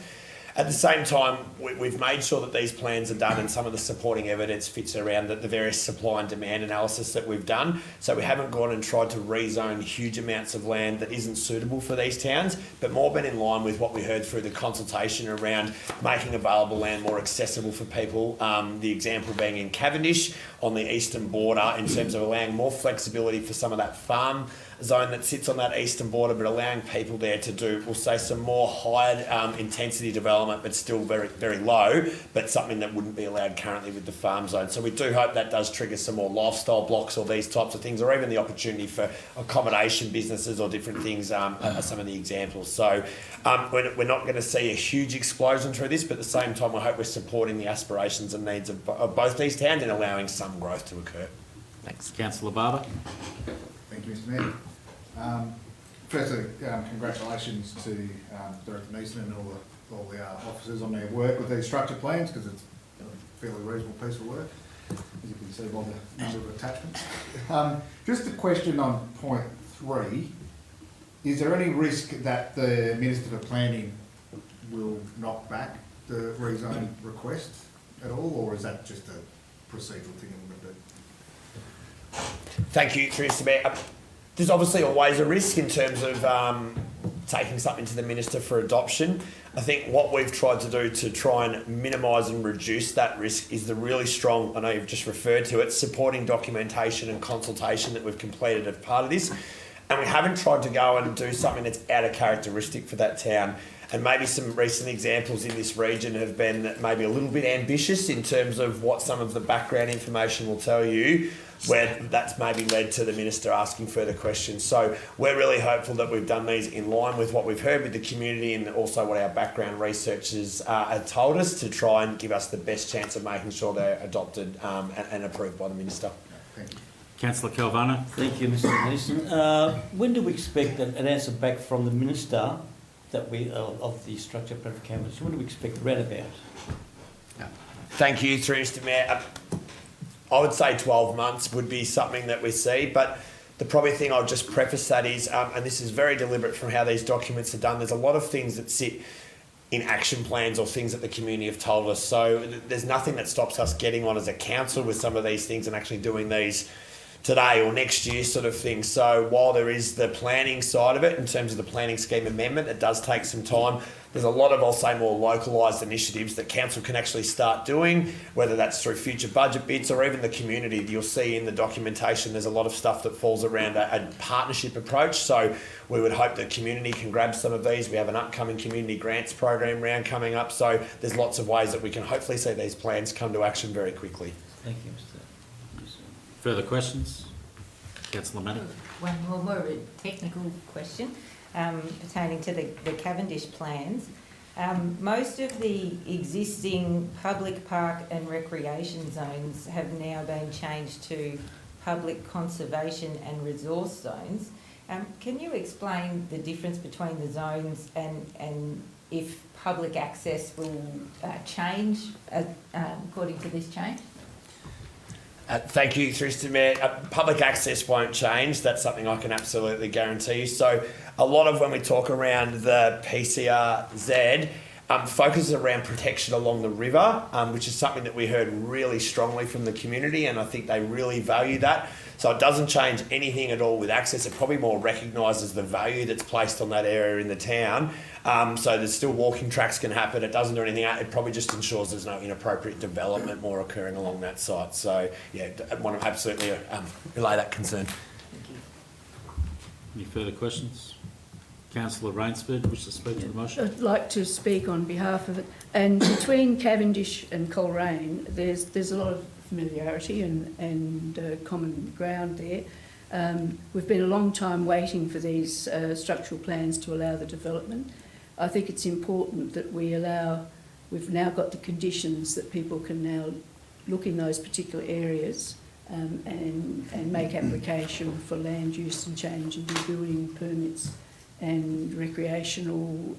Speaker 8: At the same time, we've made sure that these plans are done and some of the supporting evidence fits around the various supply and demand analysis that we've done. So we haven't gone and tried to rezone huge amounts of land that isn't suitable for these towns, but more been in line with what we heard through the consultation around making available land more accessible for people. The example being in Cavendish on the eastern border, in terms of allowing more flexibility for some of that farm zone that sits on that eastern border, but allowing people there to do, we'll say, some more higher intensity development, but still very, very low, but something that wouldn't be allowed currently with the farm zone. So we do hope that does trigger some more lifestyle blocks or these types of things, or even the opportunity for accommodation businesses or different things are some of the examples. So we're not going to see a huge explosion through this, but at the same time, I hope we're supporting the aspirations and needs of both these towns and allowing some growth to occur. Thanks.
Speaker 1: Councillor Barber.
Speaker 10: Thank you, Mr Mayor. Firstly, congratulations to Director Neeson and all the officers on their work with these structure plans, because it's a fairly reasonable piece of work, as you can see by the number of attachments. Just a question on point 3. Is there any risk that the Minister for Planning will knock back the rezone request at all, or is that just a procedural thing a little bit?
Speaker 8: Thank you, Mr Mayor. There's obviously always a risk in terms of taking something to the Minister for adoption. I think what we've tried to do to try and minimise and reduce that risk is the really strong, I know you've just referred to it, supporting documentation and consultation that we've completed as part of this. And we haven't tried to go and do something that's out of characteristic for that town. And maybe some recent examples in this region have been maybe a little bit ambitious in terms of what some of the background information will tell you, where that's maybe led to the Minister asking further questions. So we're really hopeful that we've done these in line with what we've heard with the community and also what our background researchers have told us, to try and give us the best chance of making sure they're adopted and approved by the Minister.
Speaker 10: Thank you.
Speaker 1: Councillor Calvano.
Speaker 2: Thank you, Mr Neeson. When do we expect an answer back from the Minister that of the structure plan for Cavendish? When do we expect read about?
Speaker 8: Thank you, through Mr Mayor. I would say 12 months would be something that we see, but the probably thing I'll just preface that is, and this is very deliberate from how these documents are done, there's a lot of things that sit in action plans or things that the community have told us. So there's nothing that stops us getting on as a council with some of these things and actually doing these today or next year sort of thing. So while there is the planning side of it, in terms of the planning scheme amendment, it does take some time. there's a lot of, I'll say, more localised initiatives that council can actually start doing, whether that's through future budget bits or even the community. You'll see in the documentation there's a lot of stuff that falls around a partnership approach. So we would hope the community can grab some of these. We have an upcoming community grants program round coming up. So there's lots of ways that we can hopefully see these plans come to action very quickly.
Speaker 2: Thank you, Mr.
Speaker 1: Further questions? Councillor Manning.
Speaker 11: One more a technical question pertaining to the Cavendish plans. Most of the existing public park and recreation zones have now been changed to public conservation and resource zones. Can you explain the difference between the zones and if public access will change according to this change?
Speaker 8: Thank you, Mr. Mayor. Public access won't change. That's something I can absolutely guarantee you. So a lot of when we talk around the PCRZ, focuses around protection along the river, which is something that we heard really strongly from the community, and I think they really value that. So it doesn't change anything at all with access. It probably more recognises the value that's placed on that area in the town. So there's still walking tracks can happen. It doesn't do anything. It probably just ensures there's no inappropriate development more occurring along that site. So yeah, I want to absolutely relay that concern.
Speaker 1: Any further questions? Councillor Rainsford, wish to speak to the motion?
Speaker 3: I'd like to speak on behalf of it. And between Cavendish and Coleraine, there's a lot of familiarity and common ground there. We've been a long time waiting for these structural plans to allow the development. I think it's important that we've now got the conditions that people can now look in those particular areas and make application for land use and change and new building permits and recreational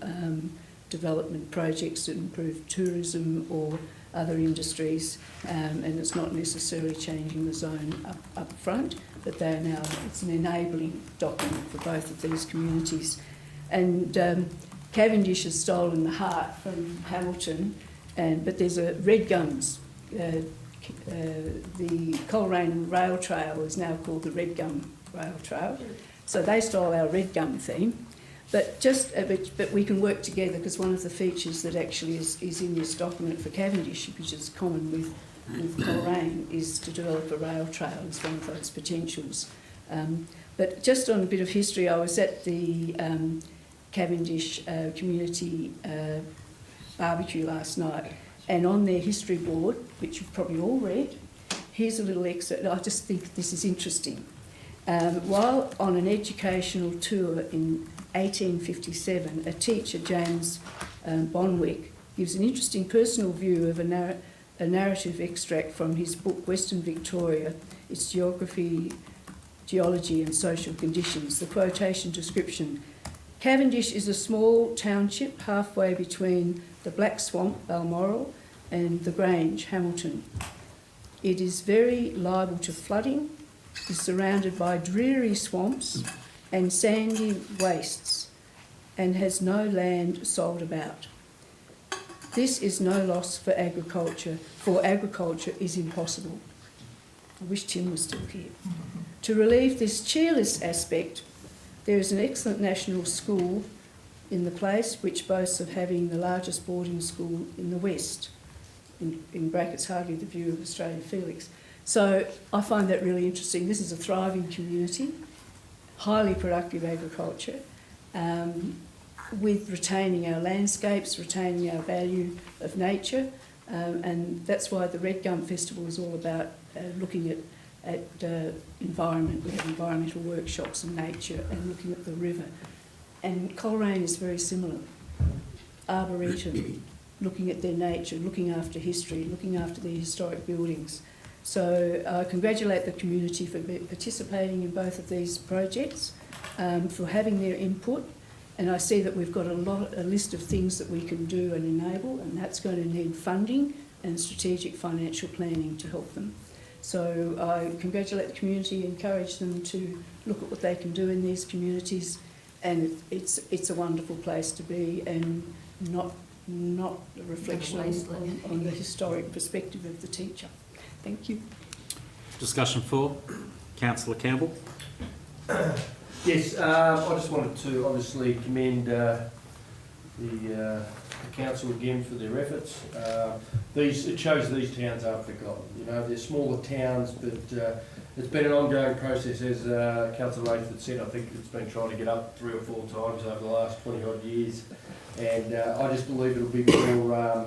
Speaker 3: development projects that improve tourism or other industries, and it's not necessarily changing the zone up front, but they are now, it's an enabling document for both of these communities. And Cavendish has stolen the heart from Hamilton, but there's a Red Gums. The Coleraine Rail Trail is now called the Red Gum Rail Trail. So they stole our Red Gum theme. But we can work together, because one of the features that actually is in this document for Cavendish, which is common with Coleraine, is to develop a rail trail as one of those potentials. But just on a bit of history, I was at the Cavendish community barbecue last night, and on their history board, which you've probably all read, here's a little excerpt. I just think this is interesting. While on an educational tour in 1857, a teacher, James Bonwick, gives an interesting personal view of a narrative extract from his book Western Victoria, its geography, geology and social conditions. The quotation description: Cavendish is a small township halfway between the Black Swamp, Balmoral, and the Grange, Hamilton. It is very liable to flooding, is surrounded by dreary swamps and sandy wastes, and has no land sold about. This is no loss for agriculture, for agriculture is impossible. I wish Tim was still here. To relieve this cheerless aspect, there is an excellent national school in the place, which boasts of having the largest boarding school in the West. In brackets, hardly the view of Australia Felix. So I find that really interesting. This is a thriving community, highly productive agriculture, with retaining our landscapes, retaining our value of nature, and that's why the Red Gum Festival is all about looking at environment. We have environmental workshops and nature and looking at the river. And Coleraine is very similar. Arboretum, looking at their nature, looking after history, looking after the historic buildings. So I congratulate the community for participating in both of these projects, for having their input, and I see that we've got a list of things that we can do and enable, and that's going to need funding and strategic financial planning to help them. So I congratulate the community, encourage them to look at what they can do in these communities, and it's a wonderful place to be, and not a reflection on the historic perspective of the teacher. Thank you.
Speaker 1: Discussion 4. Councillor Campbell.
Speaker 9: Yes, I just wanted to obviously commend the council again for their efforts. It shows these towns aren't forgotten. You know, they're smaller towns, but it's been an ongoing process, as Councillor Rayford said. I think it's been trying to get up 3 or 4 times over the last 20 odd years, and I just believe it'll be more,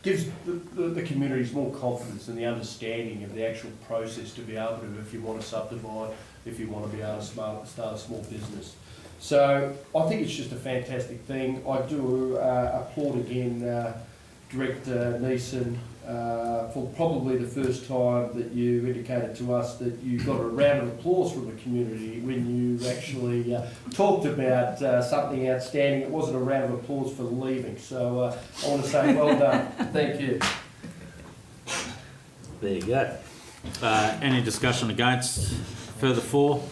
Speaker 9: gives the communities more confidence in the understanding of the actual process to be able to, if you want to subdivide, if you want to be able to start a small business. So I think it's just a fantastic thing. I do applaud again Director Neeson for probably the first time that you indicated to us that you got a round of applause from the community when you actually talked about something outstanding. It wasn't a round of applause for leaving. So I want to say well done. Thank you.
Speaker 1: There you go. Any discussion against? Further for?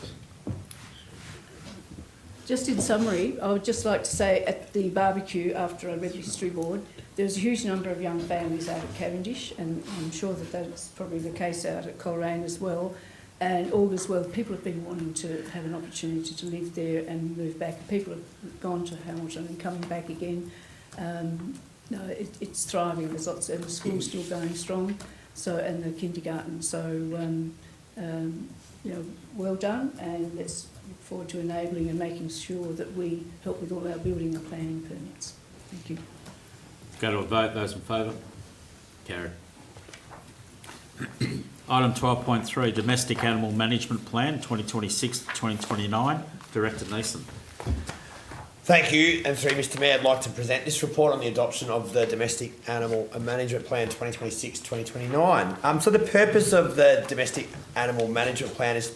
Speaker 3: Just in summary, I would just like to say at the barbecue after I read the history board, there's a huge number of young families out at Cavendish, and I'm sure that that's probably the case out at Coleraine as well. And all as well, people have been wanting to have an opportunity to live there and move back. People have gone to Hamilton and coming back again. No, it's thriving. There's lots, and the school's still going strong. So, and the kindergarten. So, you know, well done, and let's look forward to enabling and making sure that we help with all our building and planning permits. Thank you.
Speaker 1: Go to a vote. Those in favour? Carried. Item 12.3, Domestic Animal Management Plan 2026 to 2029. Director Neeson.
Speaker 8: Thank you, and through Mr Mayor, I'd like to present this report on the adoption of the Domestic Animal Management Plan 2026-2029. So the purpose of the Domestic Animal Management Plan is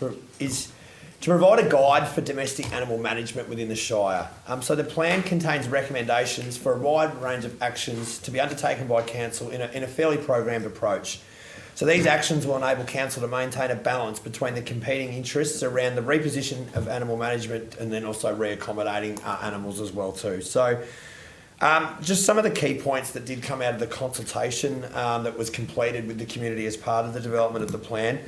Speaker 8: to provide a guide for domestic animal management within the Shire. So the plan contains recommendations for a wide range of actions to be undertaken by Council in a fairly programmed approach. So these actions will enable Council to maintain a balance between the competing interests around the reposition of animal management and then also reaccommodating animals as well too. So just some of the key points that did come out of the consultation that was completed with the community as part of the development of the plan.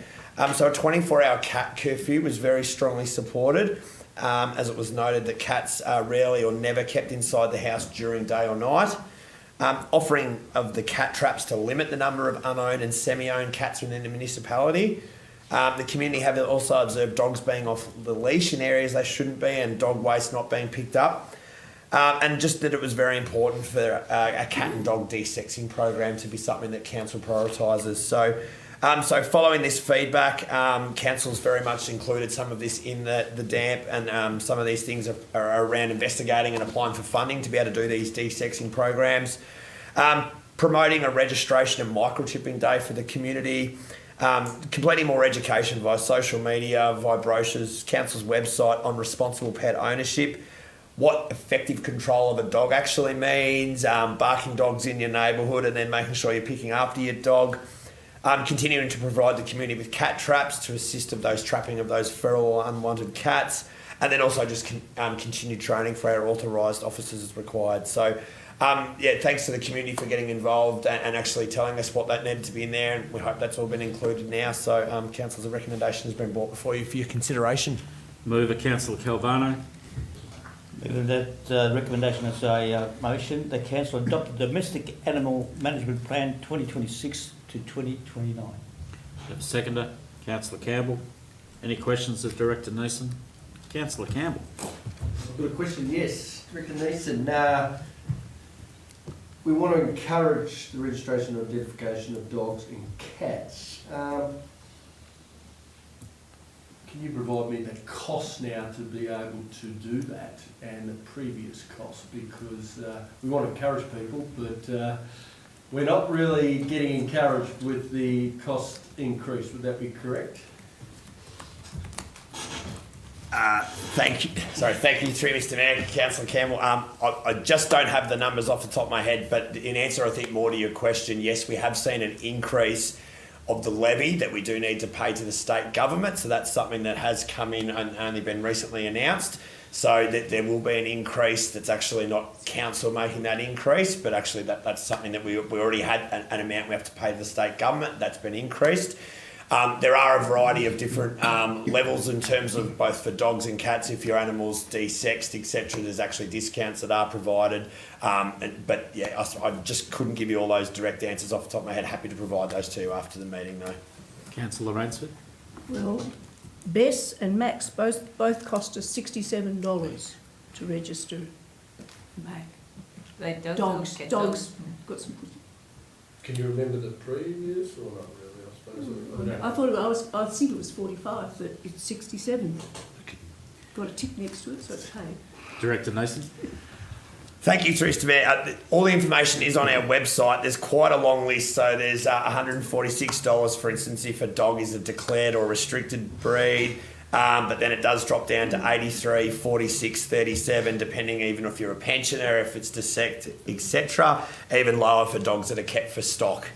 Speaker 8: So a 24-hour cat curfew was very strongly supported, as it was noted that cats are rarely or never kept inside the house during day or night. Offering of the cat traps to limit the number of unowned and semi-owned cats within the municipality. The community have also observed dogs being off the leash in areas they shouldn't be and dog waste not being picked up. And just that it was very important for a cat and dog de-sexing program to be something that Council prioritises. So following this feedback, Council's very much included some of this in the DAMP, and some of these things are around investigating and applying for funding to be able to do these de-sexing programs. Promoting a registration and microchipping day for the community. Completing more education via social media, via brochures, Council's website on responsible pet ownership. What effective control of a dog actually means. Barking dogs in your neighbourhood and then making sure you're picking after your dog. Continuing to provide the community with cat traps to assist of those trapping of those feral or unwanted cats, and then also just continued training for our authorised officers as required. So, yeah, thanks to the community for getting involved and actually telling us what that needed to be in there, and we hope that's all been included now. So, Council's recommendation has been brought before you for your consideration.
Speaker 1: Mover Councillor Calvano.
Speaker 2: With that recommendation as a motion, the Council adopt the Domestic Animal Management Plan 2026 to 2029.
Speaker 1: Have a seconder, Councillor Campbell. Any questions of Director Neeson? Councillor Campbell.
Speaker 9: I've got a question, yes. Director Neeson, we want to encourage the registration and identification of dogs and cats. Can you provide me the cost now to be able to do that and the previous cost? Because we want to encourage people, but we're not really getting encouraged with the cost increase. Would that be correct?
Speaker 8: Thank you. Thank you, through Mr Mayor, Councillor Campbell. I just don't have the numbers off the top of my head, but in answer, I think, more to your question, yes, we have seen an increase of the levy that we do need to pay to the state government. So that's something that has come in and only been recently announced. So that there will be an increase. That's actually not council making that increase, but actually that's something that we already had an amount we have to pay to the state government. That's been increased. There are a variety of different levels in terms of both for dogs and cats. If your animal's desexed, etc., there's actually discounts that are provided. But yeah, I just couldn't give you all those direct answers off the top of my head. Happy to provide those to you after the meeting, though.
Speaker 1: Councillor Rainsford.
Speaker 3: Well, Bess and Max both cost us $67 to register.
Speaker 11: They
Speaker 3: Dogs got some.
Speaker 9: Can you remember the previous or not really, I suppose?
Speaker 3: I think it was 45, but it's 67. Got a tick next to it, so it's paid.
Speaker 1: Director Nason.
Speaker 8: Thank you, Teresa Mayor. All the information is on our website. There's quite a long list. So there's $146, for instance, if a dog is a declared or restricted breed. But then it does drop down to 83, 46, 37, depending even if you're a pensioner, if it's dissect, etc. Even lower for dogs that are kept for stock.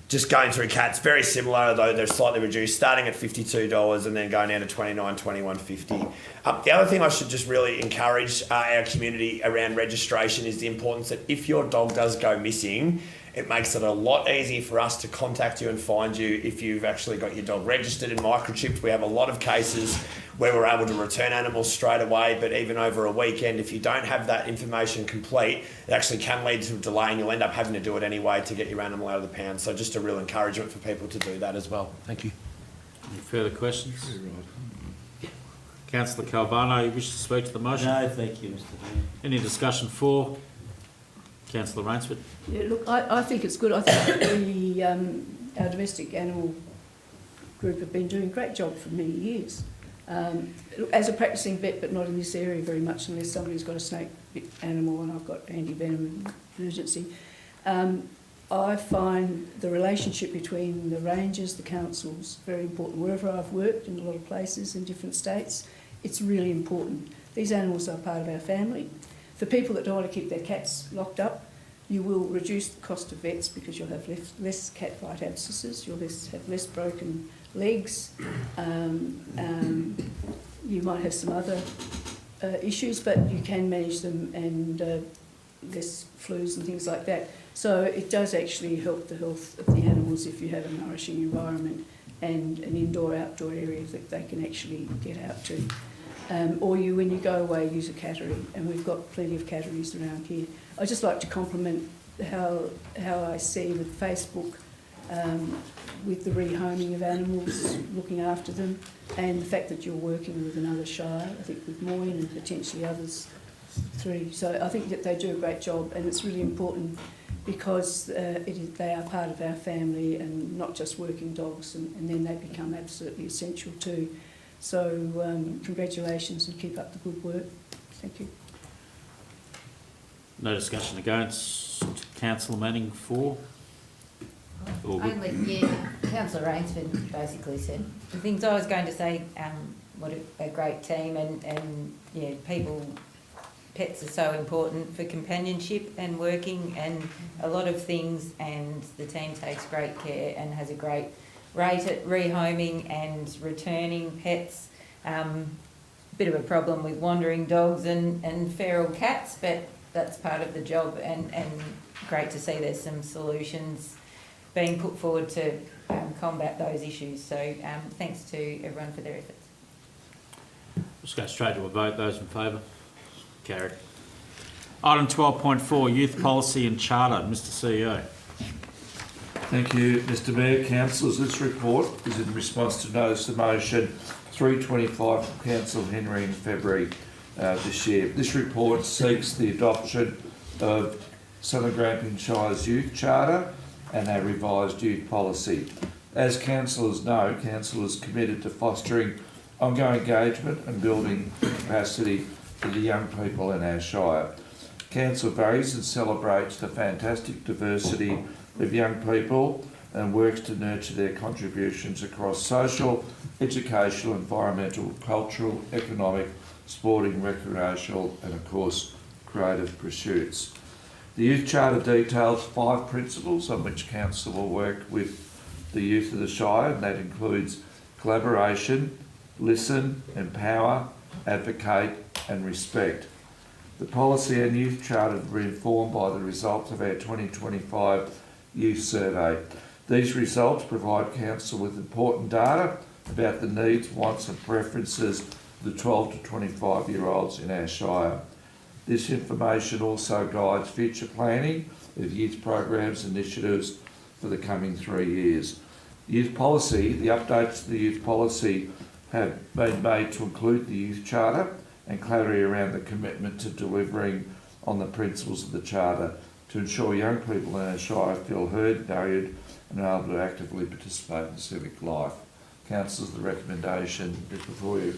Speaker 8: Just going through cats, very similar, though they're slightly reduced, starting at $52 and then going down to $29, $21.50. The other thing I should just really encourage our community around registration is the importance that if your dog does go missing, it makes it a lot easier for us to contact you and find you if you've actually got your dog registered and microchipped. We have a lot of cases where we're able to return animals straight away, but even over a weekend, if you don't have that information complete, it actually can lead to a delay and you'll end up having to do it anyway to get your animal out of the pound. So just a real encouragement for people to do that as well. Thank you.
Speaker 1: Any further questions? Councillor Calvano, you wish to speak to the motion?
Speaker 2: No, thank you, Mr Mayor.
Speaker 1: Any discussion for? Councillor Rainsford.
Speaker 3: Yeah, look, I think it's good. I think our domestic animal group have been doing a great job for many years. Look, as a practising vet, but not in this area very much, unless somebody's got a snake bit animal and I've got anti-venom emergency. I find the relationship between the rangers, the councils, very important. Wherever I've worked, in a lot of places in different states, it's really important. These animals are part of our family. For people that don't want to keep their cats locked up, you will reduce the cost of vets because you'll have less cat bite abscesses, you'll have less broken legs, you might have some other issues, but you can manage them, and less flus and things like that. So it does actually help the health of the animals if you have a nourishing environment and an indoor-outdoor area that they can actually get out to. Or when you go away, use a cattery, and we've got plenty of catteries around here. I'd just like to compliment how I see with Facebook, with the rehoming of animals, looking after them, and the fact that you're working with another shire, I think with Moyne and potentially others, 3. So I think that they do a great job, and it's really important because they are part of our family and not just working dogs, and then they become absolutely essential too. So congratulations and keep up the good work. Thank you.
Speaker 1: No discussion against. Councillor Manning for?
Speaker 11: Councillor Rainsford basically said the things I was going to say. What a great team, and yeah, pets are so important for companionship and working and a lot of things, and the team takes great care and has a great rate at rehoming and returning pets. Bit of a problem with wandering dogs and feral cats, but that's part of the job, and great to see there's some solutions being put forward to combat those issues. So thanks to everyone for their efforts.
Speaker 1: Let's go straight to a vote. Those in favour? Carried. Item 12.4, Youth Policy and Charter. Mr CEO.
Speaker 4: Thank you, Mr Mayor. Councillors, this report is in response to notice of motion 325 from Councillor Henry in February this year. This report seeks the adoption of Southern Grampians Shire's Youth Charter and our revised youth policy. As councillors know, council is committed to fostering ongoing engagement and building capacity for the young people in our shire. Council values and celebrates the fantastic diversity of young people and works to nurture their contributions across social, educational, environmental, cultural, economic, sporting, recreational and of course creative pursuits. The Youth Charter details 5 principles on which Council will work with the youth of the Shire, and that includes collaboration, listen, empower, advocate and respect. The policy and youth charter were informed by the results of our 2025 youth survey. These results provide Council with important data about the needs, wants and preferences of the 12 to 25-year-olds in our Shire. This information also guides future planning of youth programs and initiatives for the coming 3 years. Youth policy, the updates to the youth policy have been made to include the Youth Charter and clarity around the commitment to delivering on the principles of the Charter to ensure young people in our Shire feel heard, valued and are able to actively participate in civic life. Councillors, the recommendation is before you.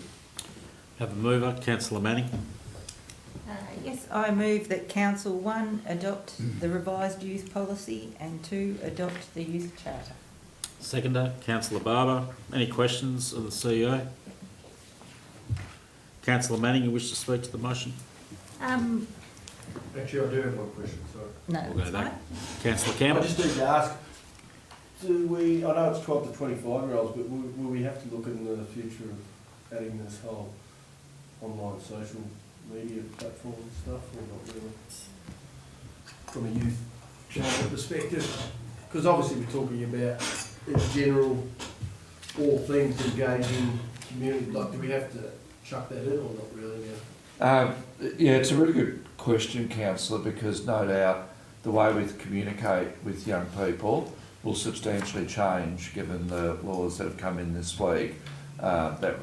Speaker 1: Have a mover, Councillor Manning.
Speaker 11: Yes, I move that Council 1 adopt the revised youth policy and 2 adopt the youth charter.
Speaker 1: Seconder, Councillor Barber. Any questions of the CEO? Councillor Manning, you wish to speak to the motion?
Speaker 9: Actually, I do have one question, sorry.
Speaker 11: No,
Speaker 1: We'll go
Speaker 11: it's
Speaker 1: back.
Speaker 11: fine.
Speaker 1: Councillor
Speaker 9: I
Speaker 1: Campbell.
Speaker 9: just need to ask, do we, I know it's 12 to 25-year-olds, but will we have to look in the future of adding this whole online social media platform and stuff, or not really? From a youth channel perspective? Because obviously we're talking about, in general, all things engaging community, like do we have to chuck that in or not really now?
Speaker 4: Yeah, it's a really good question, Councillor, because no doubt the way we communicate with young people will substantially change given the laws that have come in this week that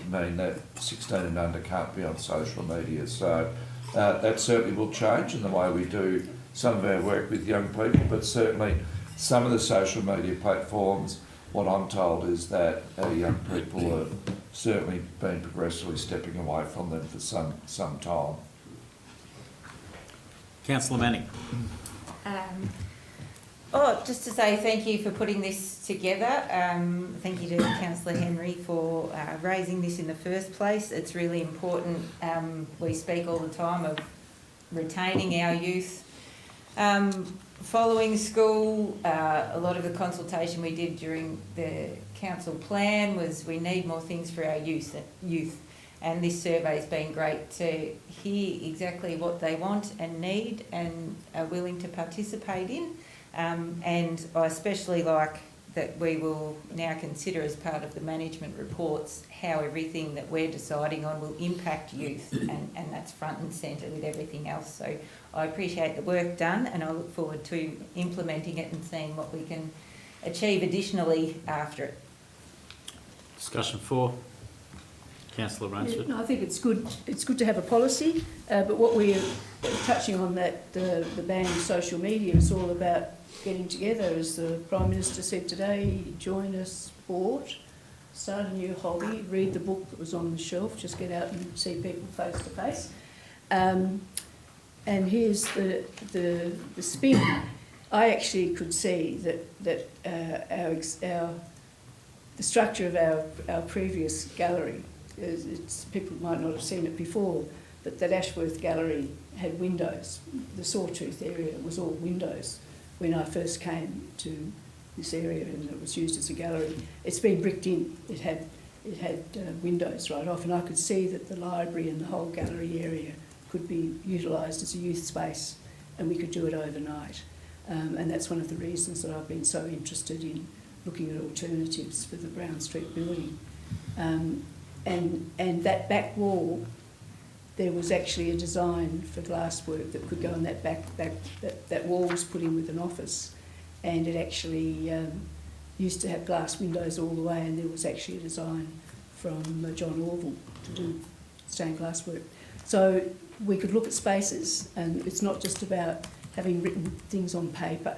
Speaker 4: mean that 16 and under can't be on social media. So that certainly will change in the way we do some of our work with young people, but certainly some of the social media platforms, what I'm told is that our young people have certainly been progressively stepping away from them for some time.
Speaker 1: Councillor Manning.
Speaker 11: Just to say thank you for putting this together. Thank you to Councillor Henry for raising this in the first place. It's really important. We speak all the time of retaining our youth. Following school, a lot of the consultation we did during the council plan was we need more things for our youth. And this survey's been great to hear exactly what they want and need and are willing to participate in. And I especially like that we will now consider as part of the management reports how everything that we're deciding on will impact youth, and that's front and centre with everything else. So I appreciate the work done and I look forward to implementing it and seeing what we can achieve additionally after it.
Speaker 1: Discussion 4. Councillor Rainsford.
Speaker 3: No, I think it's good. It's good to have a policy, but what we're touching on that the ban of social media is all about getting together, as the Prime Minister said today. Join a sport, start a new hobby, read the book that was on the shelf, just get out and see people face to face. And here's the spin. I actually could see that the structure of our previous gallery. People might not have seen it before, but that Ashworth Gallery had windows. The Sawtooth area was all windows when I first came to this area, and it was used as a gallery. It's been bricked in. It had windows right off, and I could see that the library and the whole gallery area could be utilised as a youth space, and we could do it overnight. And that's one of the reasons that I've been so interested in looking at alternatives for the Brown Street building. And that back wall, there was actually a design for glasswork that could go on that back that wall was put in with an office, and it actually used to have glass windows all the way, and there was actually a design from John Orville to do stained glass work. So we could look at spaces, and it's not just about having written things on paper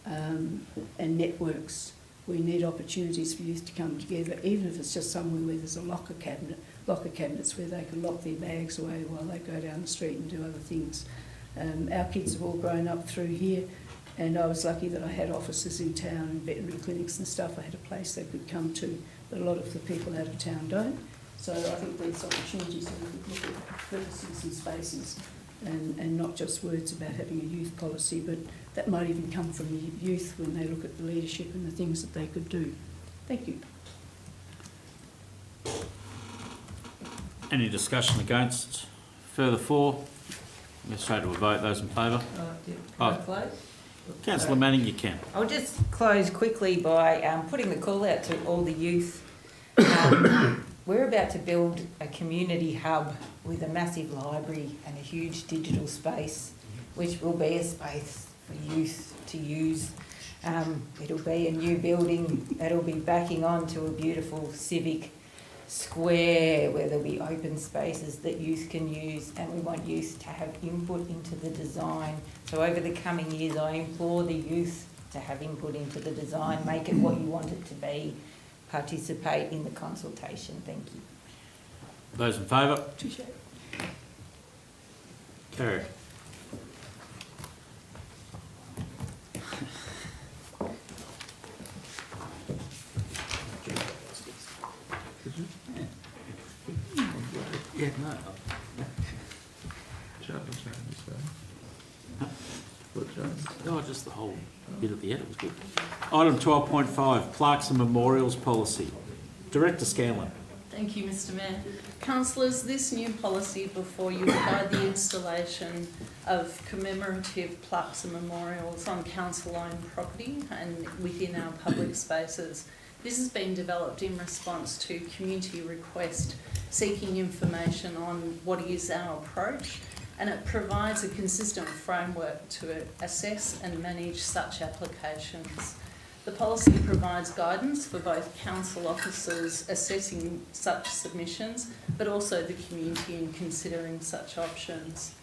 Speaker 3: and networks. We need opportunities for youth to come together, even if it's just somewhere where there's a locker cabinets where they can lock their bags away while they go down the street and do other things. Our kids have all grown up through here, and I was lucky that I had offices in town and veterinary clinics and stuff. I had a place they could come to, but a lot of the people out of town don't. So I think there's opportunities that we could look at purposes and spaces, and not just words about having a youth policy, but that might even come from the youth when they look at the leadership and the things that they could do. Thank you.
Speaker 1: Any discussion against? Further for? We'll go straight to a vote. Those in favour?
Speaker 11: Close?
Speaker 1: Councillor Manning, you can.
Speaker 11: I'll just close quickly by putting the call out to all the youth. We're about to build a community hub with a massive library and a huge digital space, which will be a space for youth to use. It'll be a new building. It'll be backing onto a beautiful civic square where there'll be open spaces that youth can use, and we want youth to have input into the design. So over the coming years, I implore the youth to have input into the design, make it what you want it to be, participate in the consultation. Thank you.
Speaker 1: Those in favour? Carried. Yeah, no. No, just the whole bit at the end, it was good. Item 12.5, Plaques and Memorials Policy. Director Scanlon.
Speaker 12: Thank you, Mr Mayor. Councillors, this new policy before you will guide the installation of commemorative plaques and memorials on council-owned property and within our public spaces. This has been developed in response to community request seeking information on what is our approach, and it provides a consistent framework to assess and manage such applications. The policy provides guidance for both council officers assessing such submissions, but also the community in considering such options.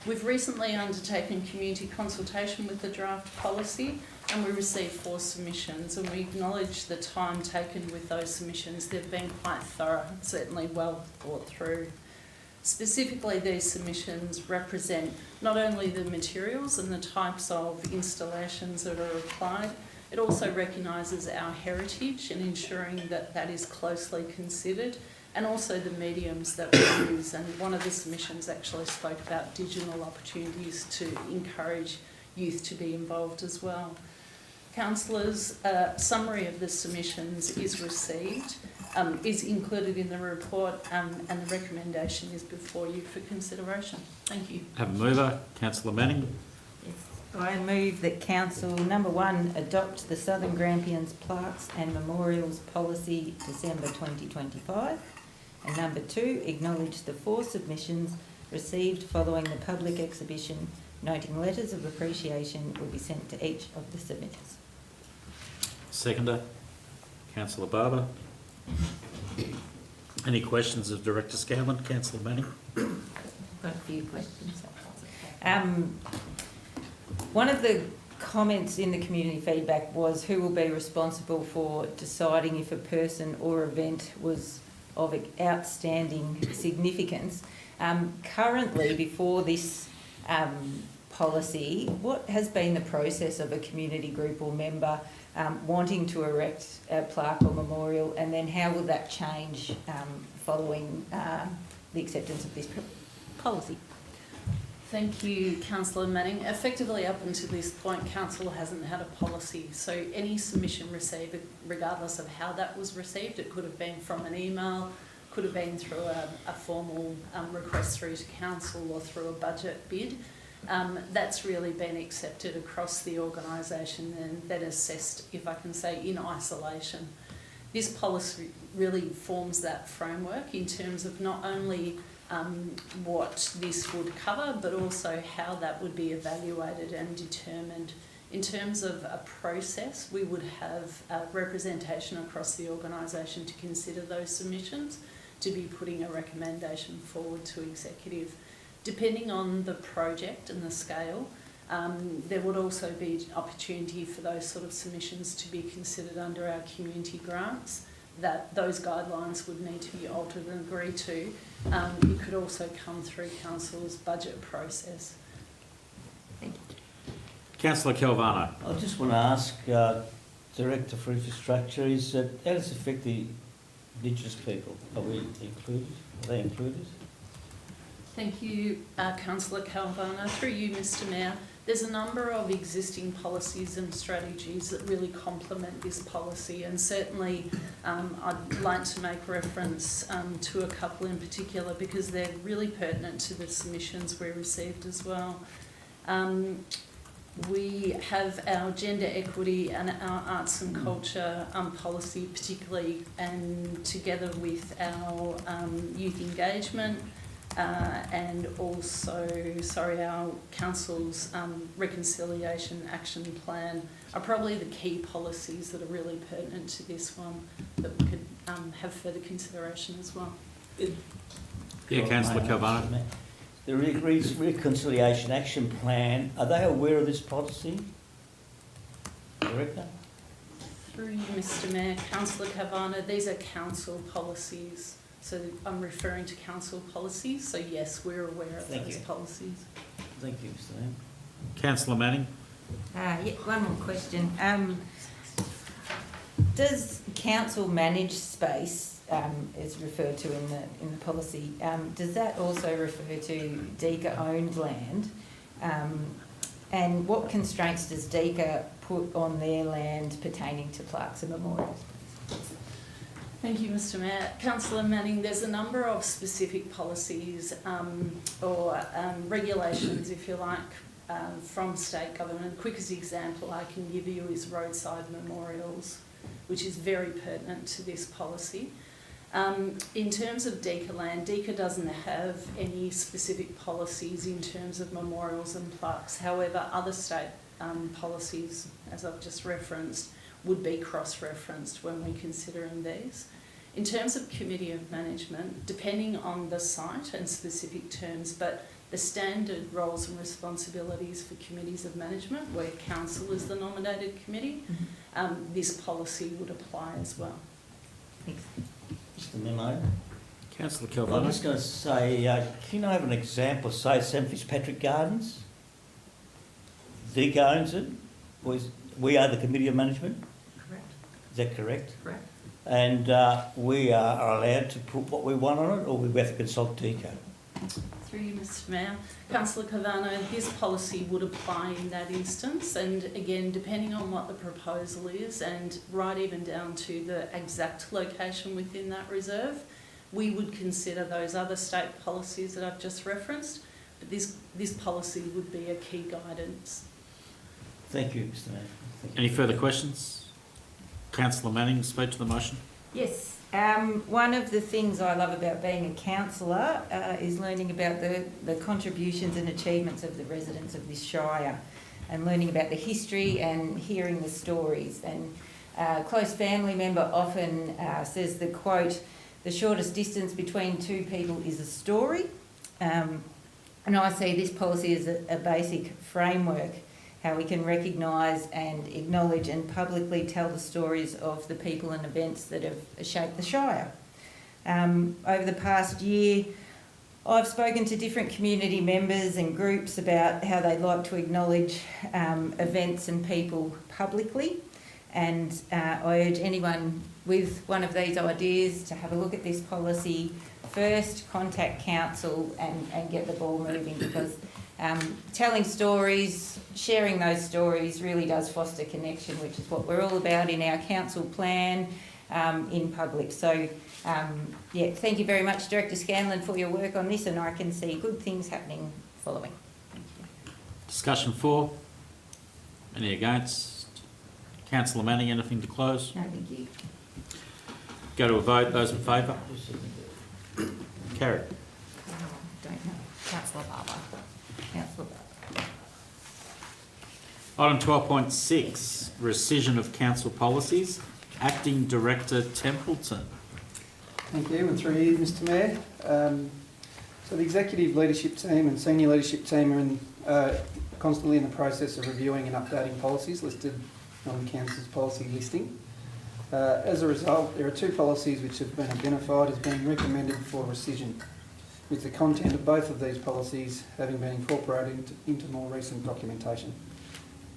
Speaker 12: We've recently undertaken community consultation with the draft policy, and we received 4 submissions, and we acknowledge the time taken with those submissions. They've been quite thorough, certainly well thought through. Specifically, these submissions represent not only the materials and the types of installations that are applied, it also recognises our heritage and ensuring that that is closely considered, and also the mediums that we use. And one of the submissions actually spoke about digital opportunities to encourage youth to be involved as well. Councillors, a summary of the submissions is received, is included in the report, and the recommendation is before you for consideration. Thank you.
Speaker 1: Have a mover, Councillor Manning.
Speaker 11: I move that Council, number 1, adopt the Southern Grampians Plaques and Memorials Policy December 2025, and number 2, acknowledge the 4 submissions received following the public exhibition, noting letters of appreciation will be sent to each of the submitters.
Speaker 1: Seconder, Councillor Barber. Any questions of Director Scanlon? Councillor Manning.
Speaker 11: Got a few questions. One of the comments in the community feedback was who will be responsible for deciding if a person or event was of outstanding significance. Currently, before this policy, what has been the process of a community group or member wanting to erect a plaque or memorial, and then how will that change following the acceptance of this policy?
Speaker 12: Thank you, Councillor Manning. Effectively, up until this point, Council hasn't had a policy. So any submission received, regardless of how that was received, it could have been from an email, could have been through a formal request through to Council or through a budget bid. That's really been accepted across the organisation and then assessed, if I can say, in isolation. This policy really forms that framework in terms of not only what this would cover, but also how that would be evaluated and determined. In terms of a process, we would have representation across the organisation to consider those submissions, to be putting a recommendation forward to executive. Depending on the project and the scale, there would also be opportunity for those sort of submissions to be considered under our community grants, that those guidelines would need to be altered and agreed to. It could also come through Council's budget process.
Speaker 11: Thank you.
Speaker 1: Councillor Calvano.
Speaker 2: I just want to ask Director for Infrastructure, is that how does it affect the Indigenous people? Are we included? Are they included?
Speaker 12: Thank you, Councillor Calvano. Through you, Mr Mayor, there's a number of existing policies and strategies that really complement this policy, and certainly I'd like to make reference to a couple in particular because they're really pertinent to the submissions we received as well. We have our gender equity and our arts and culture policy particularly, and together with our youth engagement and also, our council's reconciliation action plan are probably the key policies that are really pertinent to this one that we could have further consideration as well.
Speaker 1: Yeah, Councillor Calvano.
Speaker 2: The Reconciliation Action Plan, are they aware of this policy? Director?
Speaker 12: Through you, Mr Mayor, Councillor Cavana, these are council policies. So I'm referring to council policies. So yes, we're aware of those policies.
Speaker 2: Thank you, Mr Mayor.
Speaker 1: Councillor Manning.
Speaker 11: Yeah, one more question. Does council manage space, is referred to in the policy, does that also refer to DECA-owned land? And what constraints does DECA put on their land pertaining to plaques and memorials?
Speaker 12: Thank you, Mr Mayor. Councillor Manning, there's a number of specific policies or regulations, if you like, from state government. The quickest example I can give you is roadside memorials, which is very pertinent to this policy. In terms of DECA land, DECA doesn't have any specific policies in terms of memorials and plaques. However, other state policies, as I've just referenced, would be cross-referenced when we're considering these. In terms of committee of management, depending on the site and specific terms, but the standard roles and responsibilities for committees of management, where council is the nominated committee, this policy would apply as well.
Speaker 11: Thanks.
Speaker 2: Mr Memo?
Speaker 1: Councillor
Speaker 2: I'm
Speaker 1: Calvano.
Speaker 2: just going to say, can I have an example, say St Fitzpatrick Gardens? DECA owns it. We are the committee of management.
Speaker 12: Correct.
Speaker 2: Is that correct?
Speaker 12: Correct.
Speaker 2: And we are allowed to put what we want on it, or we have to consult DECA?
Speaker 12: Through you, Mr Mayor. Councillor Cavano, this policy would apply in that instance, and again, depending on what the proposal is and right even down to the exact location within that reserve, we would consider those other state policies that I've just referenced, but this policy would be a key guidance.
Speaker 2: Thank you, Mr Mayor. Thank you.
Speaker 1: Any further questions? Councillor Manning, speak to the motion.
Speaker 11: Yes. One of the things I love about being a councillor is learning about the contributions and achievements of the residents of this shire, and learning about the history and hearing the stories. And a close family member often says the quote, "The shortest distance between two people is a story." And I see this policy as a basic framework, how we can recognise and acknowledge and publicly tell the stories of the people and events that have shaped the Shire. Over the past year, I've spoken to different community members and groups about how they'd like to acknowledge events and people publicly, and I urge anyone with one of these ideas to have a look at this policy first, contact council and get the ball moving, because telling stories, sharing those stories really does foster connection, which is what we're all about in our council plan in public. So, yeah, thank you very much, Director Scanlon, for your work on this, and I can see good things happening following. Thank you.
Speaker 1: Discussion for? Any against? Councillor Manning, anything to close?
Speaker 11: No, thank you.
Speaker 1: Go to a vote. Those in favour? Carried.
Speaker 11: Don't know. Councillor Barber. Councillor Barber.
Speaker 1: Item 12.6, rescission of council policies. Acting Director Templeton.
Speaker 13: Thank you, and through you, Mr Mayor. So the executive leadership team and senior leadership team are constantly in the process of reviewing and updating policies listed on the council's policy listing. As a result, there are two policies which have been identified as being recommended for rescission, with the content of both of these policies having been incorporated into more recent documentation.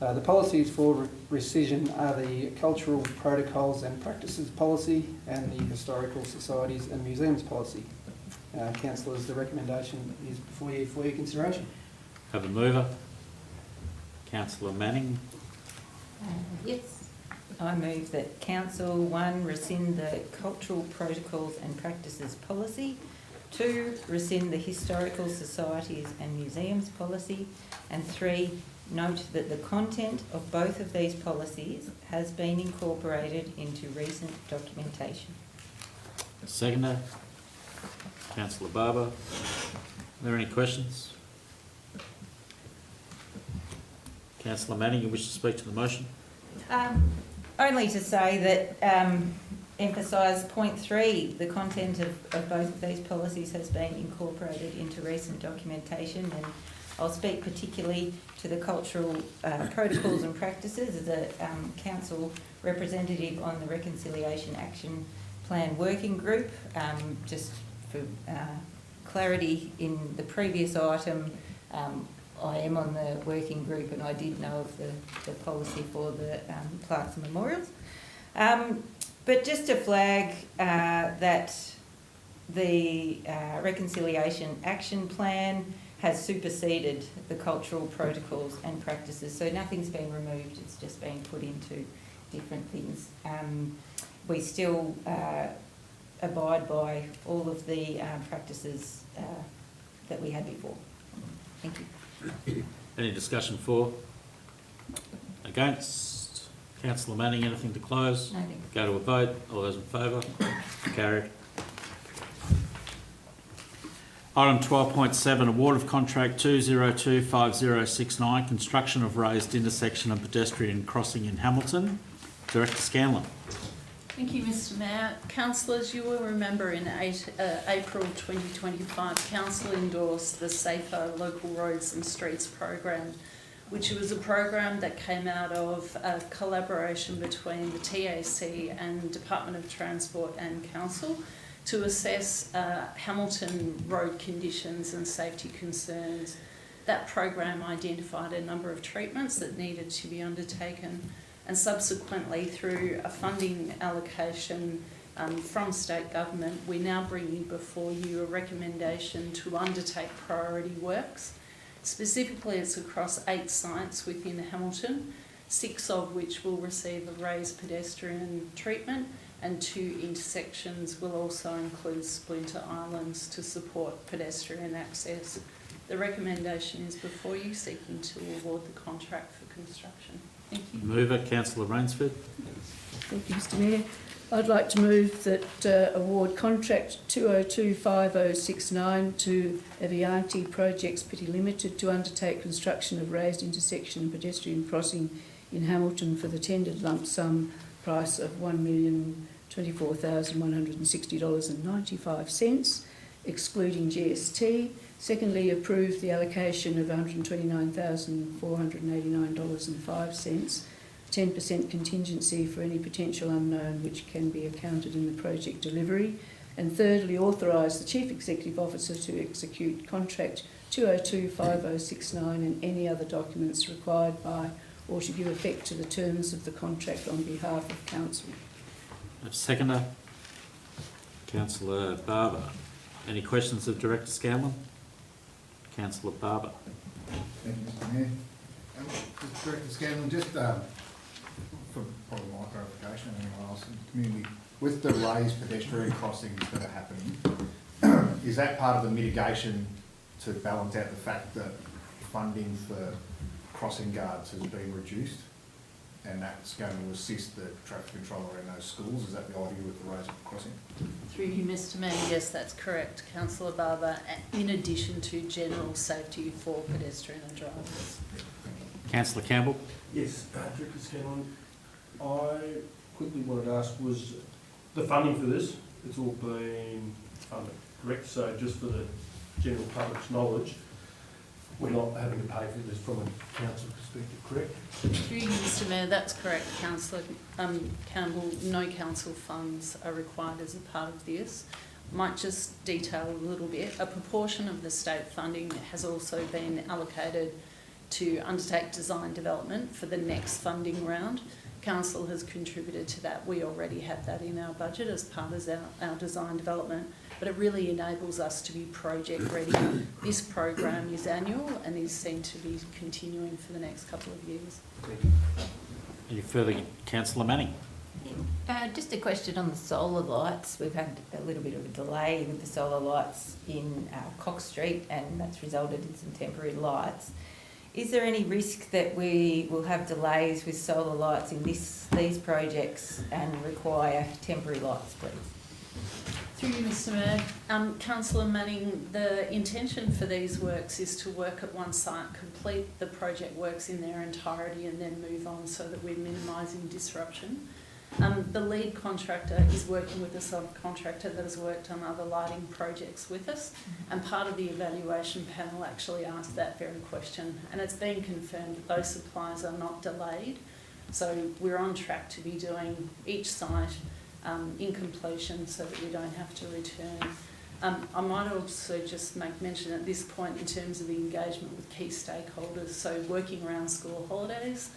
Speaker 13: The policies for rescission are the Cultural Protocols and Practices Policy and the Historical Societies and Museums Policy. Councillors, the recommendation is before you for your consideration.
Speaker 1: Have a mover. Councillor Manning.
Speaker 11: Yes. I move that Council 1 rescind the Cultural Protocols and Practices Policy, 2 rescind the Historical Societies and Museums Policy, and 3 Note that the content of both of these policies has been incorporated into recent documentation.
Speaker 1: Seconder, Councillor Barber. Are there any questions? Councillor Manning, you wish to speak to the motion?
Speaker 11: Only to say that emphasise point 3, the content of both of these policies has been incorporated into recent documentation, and I'll speak particularly to the cultural protocols and practices as a council representative on the Reconciliation Action Plan Working Group. Just for clarity, in the previous item, I am on the working group and I did know of the policy for the plaques and memorials. But just to flag that the Reconciliation Action Plan has superseded the cultural protocols and practices, so nothing's been removed, it's just been put into different things. We still abide by all of the practices that we had before. Thank you.
Speaker 1: Any discussion for? Against? Councillor Manning, anything to close?
Speaker 11: Nothing.
Speaker 1: Go to a vote. All those in favour? Carried. Item 12.7, award of contract 2025069, construction of raised intersection and pedestrian crossing in Hamilton. Director Scanlon.
Speaker 12: Thank you, Mr Mayor. Councillors, you will remember in April 2025, Council endorsed the Safer Local Roads and Streets program, which was a program that came out of a collaboration between the TAC and Department of Transport and Council to assess Hamilton road conditions and safety concerns. That program identified a number of treatments that needed to be undertaken, and subsequently through a funding allocation from state government, we're now bringing before you a recommendation to undertake priority works. Specifically, it's across 8 sites within Hamilton, 6 of which will receive a raised pedestrian treatment, and 2 intersections will also include splinter islands to support pedestrian access. The recommendation is before you, seeking to award the contract for construction. Thank you.
Speaker 1: Mover, Councillor Rainsford.
Speaker 3: Thank you, Mr Mayor. I'd like to move that award contract 2025069 to Avianti Projects Pty Limited to undertake construction of raised intersection and pedestrian crossing in Hamilton for the tendered lump sum price of $1,024,160.95, excluding GST. Secondly, approve the allocation of $129,489.05, 10% contingency for any potential unknown which can be accounted in the project delivery. And thirdly, authorise the Chief Executive Officer to execute contract 2025069 and any other documents required by or to give effect to the terms of the contract on behalf of Council.
Speaker 1: Seconder, Councillor Barber. Any questions of Director Scanlon? Councillor Barber.
Speaker 10: Thank you, Mr Mayor. Director Scanlon, just for probably my clarification and anyone else in the community, with the raised pedestrian crossings that are happening, is that part of the mitigation to balance out the fact that funding for crossing guards has been reduced, and that's going to assist the traffic controller in those schools? Is that the idea with the raised crossing?
Speaker 12: Through you, Mr Mayor, yes, that's correct, Councillor Barber, in addition to general safety for pedestrian and drivers.
Speaker 1: Councillor Campbell.
Speaker 9: Yes, Director Scanlon, I quickly wanted to ask, was the funding for this, it's all been funded, correct? So just for the general public's knowledge, we're not having to pay for this from a council perspective, correct?
Speaker 12: Through you, Mr Mayor, that's correct, Councillor Campbell. No council funds are required as a part of this. Might just detail a little bit. A proportion of the state funding has also been allocated to undertake design development for the next funding round. Council has contributed to that. We already have that in our budget as part of our design development, but it really enables us to be project ready. This program is annual and is seen to be continuing for the next couple of years.
Speaker 1: Any further? Councillor Manning.
Speaker 11: Just a question on the solar lights. We've had a little bit of a delay with the solar lights in Cox Street, and that's resulted in some temporary lights. Is there any risk that we will have delays with solar lights in these projects and require temporary lights, please?
Speaker 12: Through you, Mr Mayor. Councillor Manning, the intention for these works is to work at one site, complete the project works in their entirety and then move on so that we're minimising disruption. The lead contractor is working with a subcontractor that has worked on other lighting projects with us, and part of the evaluation panel actually asked that very question, and it's been confirmed that those supplies are not delayed. So we're on track to be doing each site in completion so that we don't have to return. I might also just make mention at this point in terms of the engagement with key stakeholders, so working around school holidays,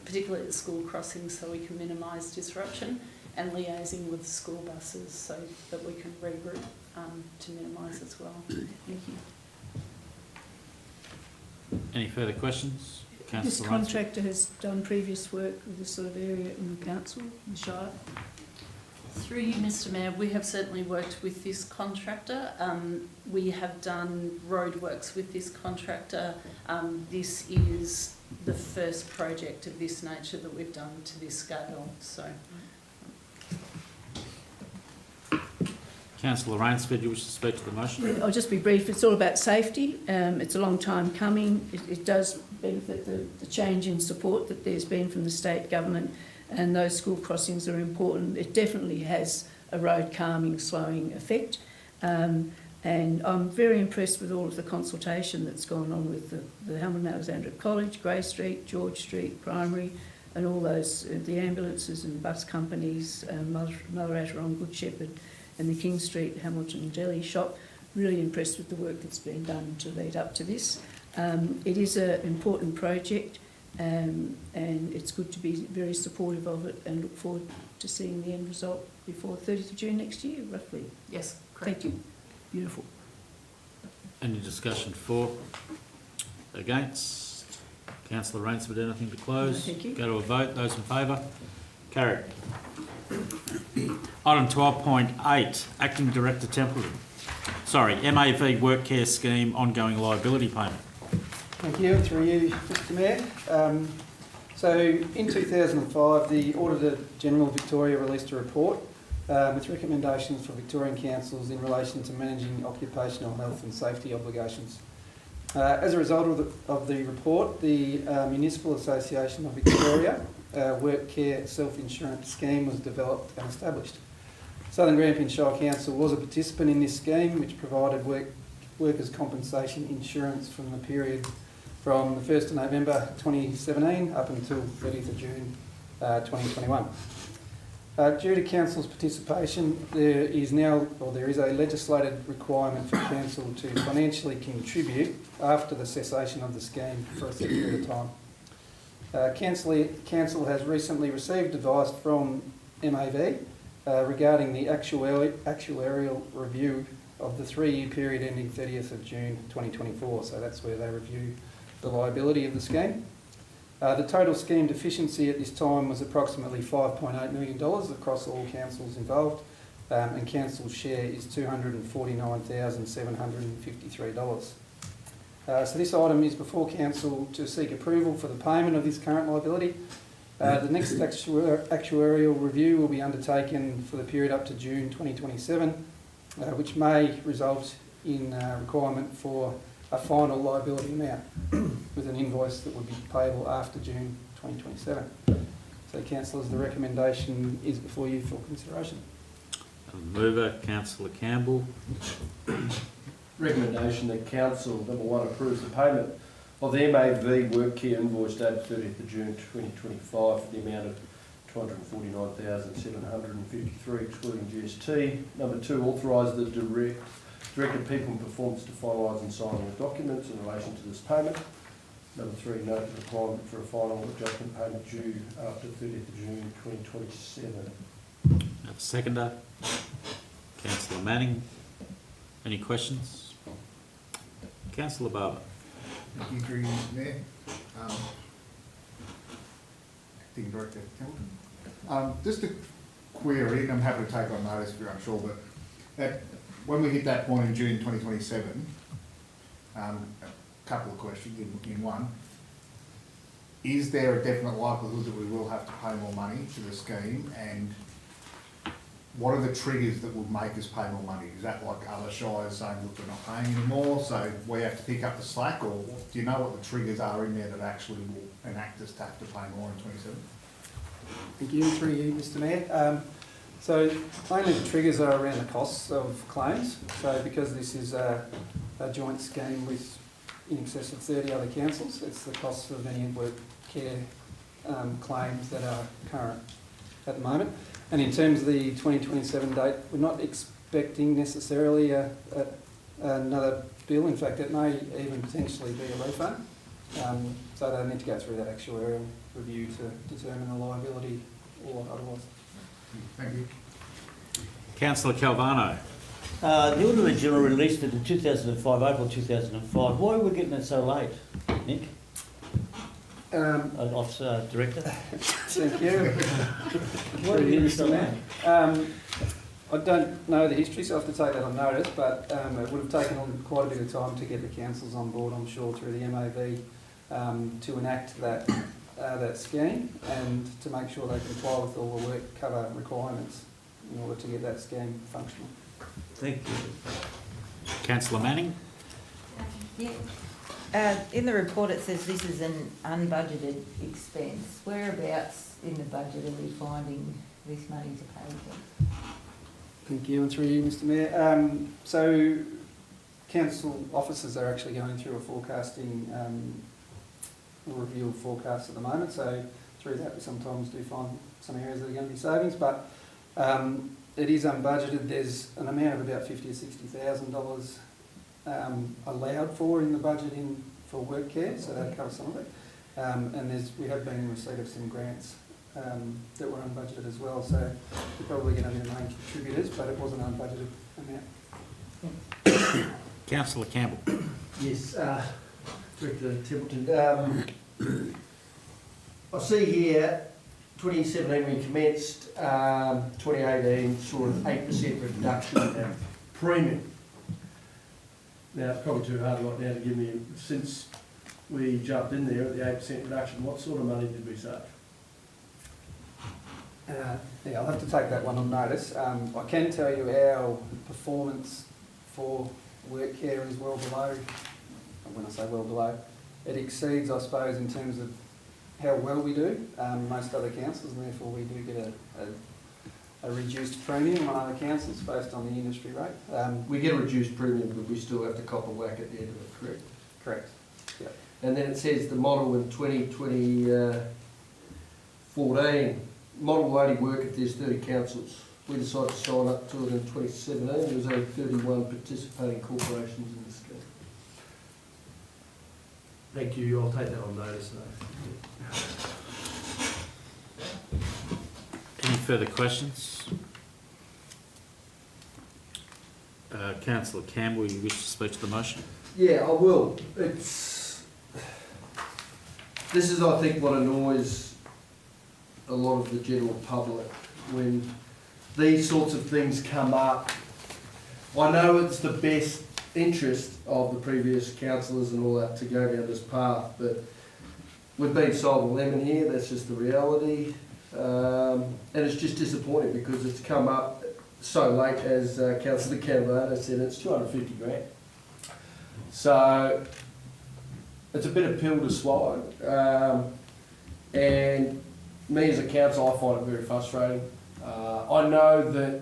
Speaker 12: particularly at school crossings so we can minimise disruption, and liaising with the school buses so that we can reroute to minimise as well. Thank you.
Speaker 1: Any further questions?
Speaker 3: This
Speaker 1: Councillor
Speaker 3: contractor has done previous work with this sort of area in the council, in the Shire.
Speaker 12: Through you, Mr Mayor, we have certainly worked with this contractor. We have done roadworks with this contractor. This is the first project of this nature that we've done to this scale. So,
Speaker 1: Councillor Rainsford, you wish to speak to the motion?
Speaker 3: I'll just be brief. It's all about safety. It's a long time coming. It does benefit the change in support that there's been from the state government, and those school crossings are important. It definitely has a road calming, slowing effect. And I'm very impressed with all of the consultation that's gone on with the Hamilton Alexandra College, Grey Street, George Street Primary, and all those, the ambulances and bus companies, Mother Atteron, Good Shepherd, and the King Street Hamilton Deli shop. Really impressed with the work that's been done to lead up to this. It is an important project, and it's good to be very supportive of it and look forward to seeing the end result before 30th of June next year, roughly.
Speaker 12: yes, correct.
Speaker 3: Thank you. Beautiful.
Speaker 1: Any discussion for? Against? Councillor Rainsford, anything to close?
Speaker 3: No, thank you.
Speaker 1: Go to a vote. Those in favour? Carried. Item 12.8, Acting Director Temporary. MAV Work Care Scheme Ongoing Liability Payment.
Speaker 13: Thank you, through you, Mr Mayor. So in 2005, the Auditor General of Victoria released a report with recommendations for Victorian councils in relation to managing occupational health and safety obligations. As a result of the report, the Municipal Association of Victoria Work Care Self-Insurance Scheme was developed and established. Southern Grampians Shire Council was a participant in this scheme, which provided workers' compensation insurance from the period from the 1st of November 2017 up until 30th of June 2021. Due to Council's participation, there is a legislated requirement for Council to financially contribute after the cessation of the scheme for a set period of time. Council has recently received advice from MAV regarding the actuarial review of the 3-year period ending 30th of June 2024. So that's where they review the liability of the scheme. The total scheme deficiency at this time was approximately $5.8 million across all councils involved, and Council's share is $249,753. So this item is before Council to seek approval for the payment of this current liability. The next actuarial review will be undertaken for the period up to June 2027, which may result in requirement for a final liability amount with an invoice that would be payable after June 2027. So Councillors, the recommendation is before you for consideration.
Speaker 1: Mover, Councillor Campbell.
Speaker 9: Recommendation that Council, number 1, approves the payment of the MAV Work Care invoice dated 30th of June 2025 for the amount of $249,753 excluding GST. Number 2, authorise the Director of People and Performance to finalise and sign all documents in relation to this payment. Number 3, note the requirement for a final adjustment payment due after 30th of June 2027.
Speaker 1: Have a seconder. Councillor Manning. Any questions? Councillor Barber.
Speaker 10: Thank you, through you, Mr Mayor. Acting Director Hamilton. Just a query, and I'm happy to take on notice if you're unsure, but when we hit that point in June 2027, couple of questions in one. Is there a definite likelihood that we will have to pay more money to the scheme, and what are the triggers that would make us pay more money? Is that like other shires saying, look, we're not paying anymore, so we have to pick up the slack, or do you know what the triggers are in there that actually will enact us to have to pay more in 27?
Speaker 13: Thank you, through you, Mr Mayor. So mainly the triggers are around the costs of claims. So because this is a joint scheme with in excess of 30 other councils, it's the costs of any work care claims that are current at the moment. And in terms of the 2027 date, we're not expecting necessarily another bill. In fact, it may even potentially be a refund. So they need to go through that actuarial review to determine the liability or otherwise.
Speaker 10: Thank you.
Speaker 1: Councillor Calvano.
Speaker 2: The Auditor General released it in 2005, April 2005. Why are we getting it so late, Nick? Officer Director?
Speaker 13: Thank you.
Speaker 2: Why are we getting it so late?
Speaker 13: I don't know the history, so I have to take that on notice, but it would have taken on quite a bit of time to get the councils on board, I'm sure, through the MAV to enact that scheme and to make sure they comply with all the work cover requirements in order to get that scheme functional.
Speaker 2: Thank you.
Speaker 1: Councillor Manning.
Speaker 11: In the report it says this is an unbudgeted expense. Whereabouts in the budget are we finding this money to pay for?
Speaker 13: Thank you, and through you, Mr Mayor. So council officers are actually going through a forecasting review of forecasts at the moment, so through that we sometimes do find some areas that are going to be savings, but it is unbudgeted. There's an amount of about $50,000 or $60,000 allowed for in the budget for work care, so that covers some of it. And we have been in receipt of some grants that were unbudgeted as well, so we're probably going to be the main contributors, but it was an unbudgeted amount.
Speaker 1: Councillor Campbell.
Speaker 9: Yes, Director Templeton. I see here 2017 we commenced, 2018 saw an 8% reduction in premium. Now it's probably too hard right now to give me, since we jumped in there at the 8% reduction, what sort of money did we save?
Speaker 13: Yeah, I'll have to take that one on notice. I can tell you our performance for work care is well below, when I say well below, it exceeds, I suppose, in terms of how well we do most other councils, and therefore we do get a reduced premium on other councils based on the industry rate.
Speaker 9: We get a reduced premium, but we still have to cop a whack at the end of it, correct?
Speaker 13: Correct. Yeah.
Speaker 9: And then it says the model in 2014, model will only work if there's 30 councils. We decided to sign up to it in 2017. There was only 31 participating corporations in the scheme. Thank you. I'll take that on notice though.
Speaker 1: Any further questions? Councillor Campbell, you wish to speak to the motion?
Speaker 9: Yeah, I will. This is, I think, what annoys a lot of the general public when these sorts of things come up. I know it's the best interest of the previous councillors and all that to go down this path, but we've been sold a lemon here, that's just the reality. And it's just disappointing because it's come up so late, as Councillor Calvano said, it's 250 grand. So it's a bitter pill to swallow. And me as a council, I find it very frustrating. I know that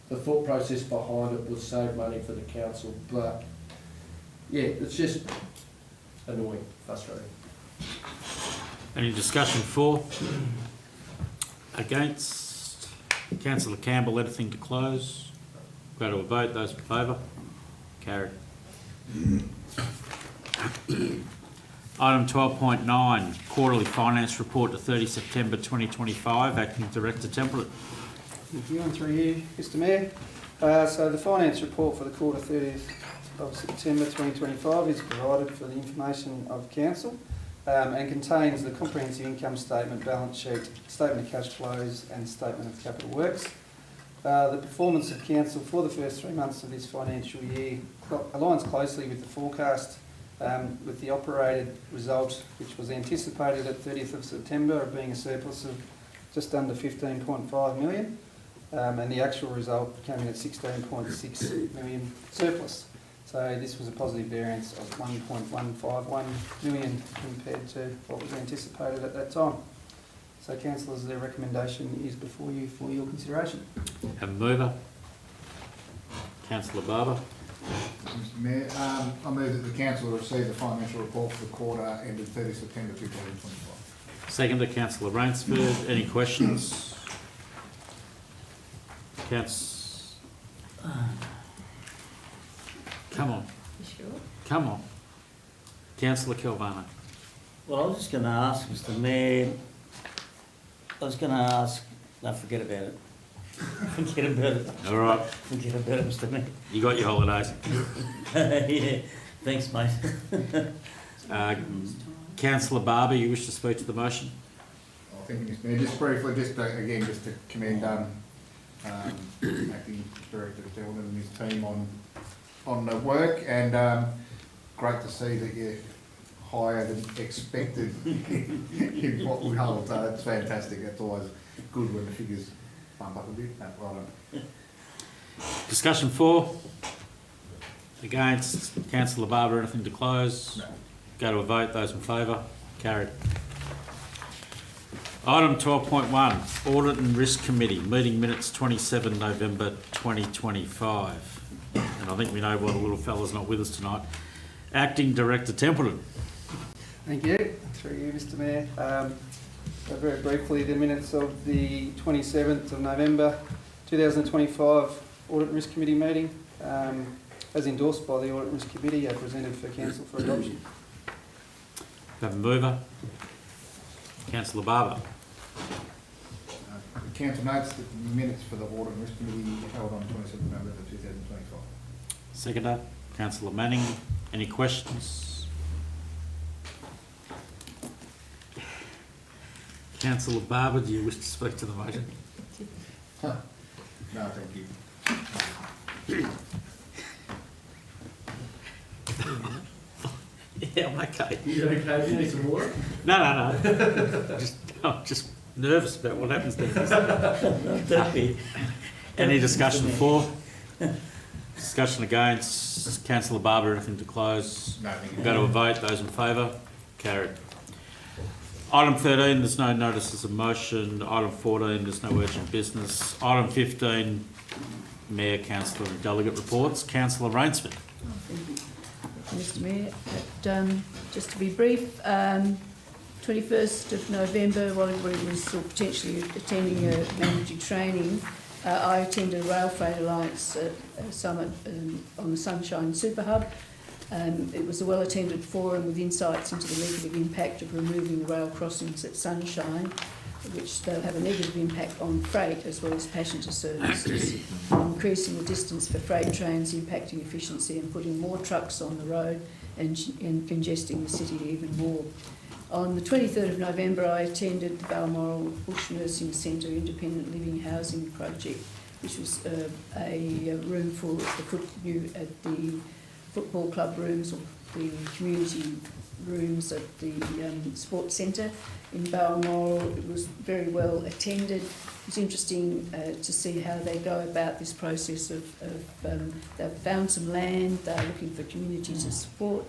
Speaker 9: the thought process behind it was save money for the council, but yeah, it's just annoying, frustrating.
Speaker 1: Any discussion for? Against? Councillor Campbell, anything to close? Go to a vote. Those in favour? Carried. Item 12.9, Quarterly Finance Report to 30 September 2025. Acting Director Templeton.
Speaker 13: Thank you, and through you, Mr Mayor. So the finance report for the quarter 30th of September 2025 is provided for the information of Council and contains the comprehensive income statement, balance sheet, statement of cash flows and statement of capital works. The performance of Council for the first 3 months of this financial year aligns closely with the forecast with the operated result, which was anticipated at 30th of September, of being a surplus of just under 15.5 million, and the actual result came in at 16.6 million surplus. So this was a positive variance of 1.151 million compared to what was anticipated at that time. So councillors, their recommendation is before you for your consideration.
Speaker 1: Have a mover. Councillor Barber.
Speaker 10: Mr Mayor, I move that the council receive the financial report for the quarter ended 30 September 2025.
Speaker 1: Second to Councillor Rainsford. Any questions? Come on.
Speaker 11: Sure.
Speaker 1: Come on. Councillor Calvano.
Speaker 2: Well, I was just going to ask, Mr Mayor, no, forget about it. Forget about it.
Speaker 1: All right.
Speaker 2: Forget about it, Mr Mayor.
Speaker 1: You got your holidays.
Speaker 2: Yeah, thanks, mate.
Speaker 1: Councillor Barber, you wish to speak to the motion?
Speaker 10: Oh, thank you, Mr Mayor. Just briefly, just to commend Acting Director Tilden and his team on the work, and great to see that you're higher than expected in what we hold. It's fantastic. That's always good when the figures bump up a bit. Well done.
Speaker 1: Discussion 4. Against. Councillor Barber, anything to close?
Speaker 10: No.
Speaker 1: Go to a vote. Those in favour? Carried. Item 12.1, Audit and Risk Committee, meeting minutes 27 November 2025. And I think we know why the little fella's not with us tonight. Acting Director Templeton.
Speaker 13: Thank you. Through you, Mr Mayor. So very briefly, the minutes of the 27th of November 2025 Audit and Risk Committee meeting, as endorsed by the Audit and Risk Committee, are presented for council for adoption.
Speaker 1: Have a mover. Councillor Barber.
Speaker 10: The council notes that the minutes for the Audit and Risk Committee held on 27th November 2025.
Speaker 1: Seconder. Councillor Manning. Any questions? Councillor Barber, do you wish to speak to the motion?
Speaker 10: No, thank you.
Speaker 1: Yeah, I'm okay.
Speaker 9: You okay? You need some water?
Speaker 1: No. I'm just nervous about what happens next. Any discussion for? Discussion against. Councillor Barber, anything to close?
Speaker 10: No, thank you.
Speaker 1: We'll go to a vote. Those in favour? Carried. Item 13, there's no notices of motion. Item 14, there's no urgent business. Item 15, Mayor, Councillor and Delegate reports. Councillor Rainsford.
Speaker 3: Mr Mayor, just to be brief, 21st of November, while everybody was still potentially attending a mandatory training, I attended a Rail Freight Alliance summit on the Sunshine Super Hub. It was a well-attended forum with insights into the negative impact of removing the rail crossings at Sunshine, which they'll have a negative impact on freight as well as passenger services, increasing the distance for freight trains, impacting efficiency and putting more trucks on the road and congesting the city even more. On the 23rd of November, I attended the Balmoral Bush Nursing Centre Independent Living Housing Project, which was a room for the football club rooms or the community rooms at the sports centre in Balmoral. It was very well attended. It was interesting to see how they go about this process of they've found some land, they're looking for community to support,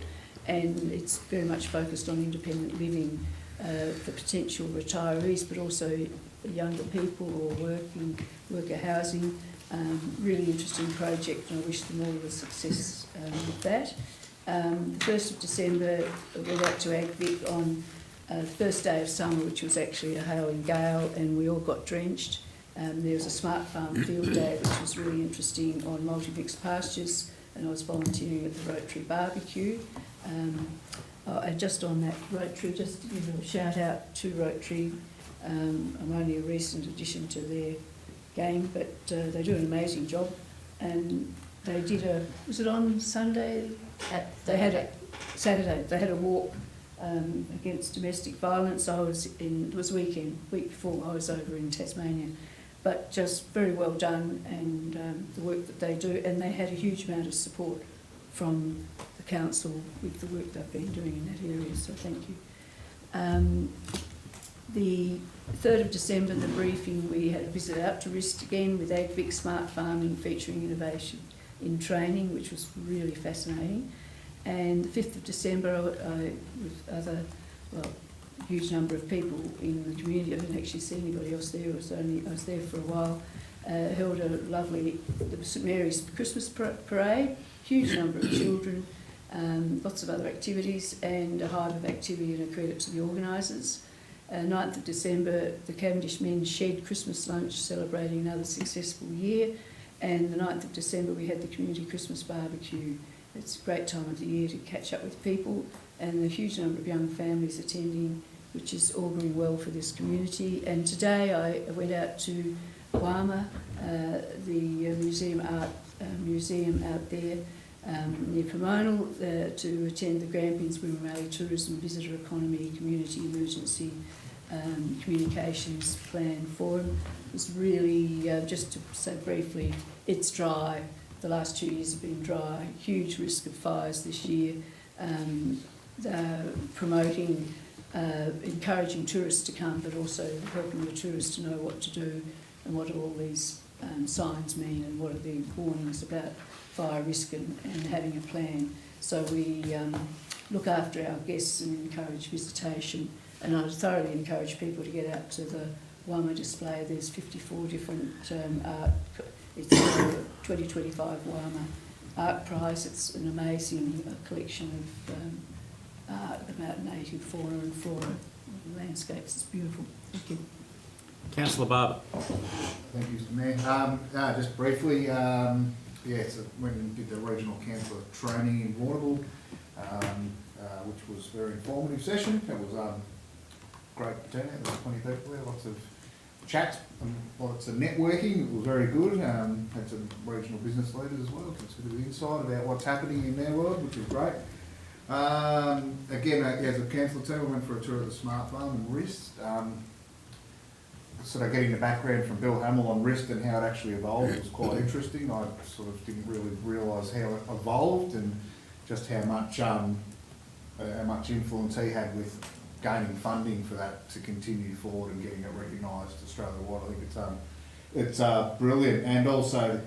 Speaker 3: and it's very much focused on independent living for potential retirees, but also younger people or worker housing. Really interesting project, and I wish them all the success with that. The 1st of December, we went out to AgVic on the first day of summer, which was actually a hailing gale, and we all got drenched. There was a smart farm field day, which was really interesting, on multi-mix pastures, and I was volunteering at the Rotary barbecue. And just on that Rotary, just to give a shout out to Rotary. I'm only a recent addition to their game, but they do an amazing job. And they did was it on Sunday? Saturday, they had a walk against domestic violence. It was week before I was over in Tasmania, but just very well done, and the work that they do, and they had a huge amount of support from the council with the work they've been doing in that area, so thank you. The 3rd of December, the briefing, we had a visit out to Rist again with AgVic Smart Farming featuring innovation in training, which was really fascinating. And the 5th of December, with other, huge number of people in the community, I didn't actually see anybody else there, I was there for a while, held a lovely St Mary's Christmas parade, huge number of children, lots of other activities, and a hive of activity, and a credit to the organisers. 9th of December, the Cavendish Men's Shed Christmas lunch celebrating another successful year, and the 9th of December we had the community Christmas barbecue. It's a great time of the year to catch up with people, and a huge number of young families attending, which is auguring well for this community. And today I went out to Wama, the museum out there near Pomona, to attend the Grampians Women Rally Tourism Visitor Economy Community Emergency Communications Plan Forum. It was really, just to say briefly, it's dry. The last 2 years have been dry. Huge risk of fires this year. Promoting, encouraging tourists to come, but also helping the tourists to know what to do and what all these signs mean and what are the warnings about fire risk and having a plan. So we look after our guests and encourage visitation. And I thoroughly encourage people to get out to the Wama display. There's 54 different art. It's a 2025 Wama Art Prize. It's an amazing collection of art about native fauna and flora, landscapes. It's beautiful. Thank you.
Speaker 1: Councillor Barber.
Speaker 10: Thank you, Mr Mayor. Just briefly, so when we did the regional council training in Warrnambool, which was a very informative session. It was great turnout. There were 20 people there, lots of chat and lots of networking. It was very good. Had some regional business leaders as well, gave us a bit of insight about what's happening in their world, which is great. Again, as a council team, we went for a tour of the Smart Farm and Rist. Sort of getting the background from Bill Hamill on Rist and how it actually evolved was quite interesting. I sort of didn't really realise how it evolved and just how much influence he had with gaining funding for that to continue forward and getting it recognised Australia-wide. I think it's brilliant, and also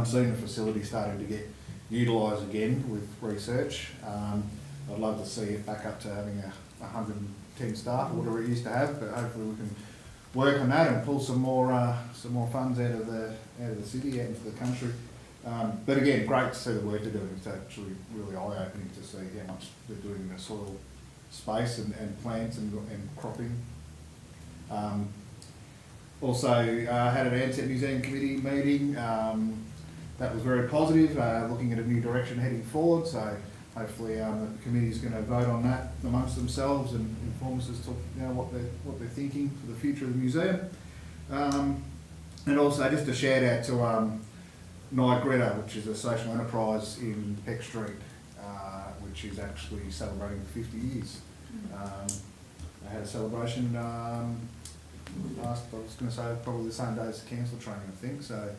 Speaker 10: seeing the facility starting to get utilised again with research. I'd love to see it back up to having 110 staff or whatever it used to have, but hopefully we can work on that and pull some more funds out of the city, out into the country. But again, great to see the work they're doing. It's actually really eye-opening to see how much they're doing in the soil space and plants and cropping. Also had an Ansett Museum Committee meeting. That was very positive, looking at a new direction heading forward. So hopefully the committee's going to vote on that amongst themselves and inform us as to what they're thinking for the future of the museum. And also just a shout out to Night Greta, which is a social enterprise in Peck Street, which is actually celebrating 50 years. They had a celebration last, I was going to say probably the same day as the council training, I think. So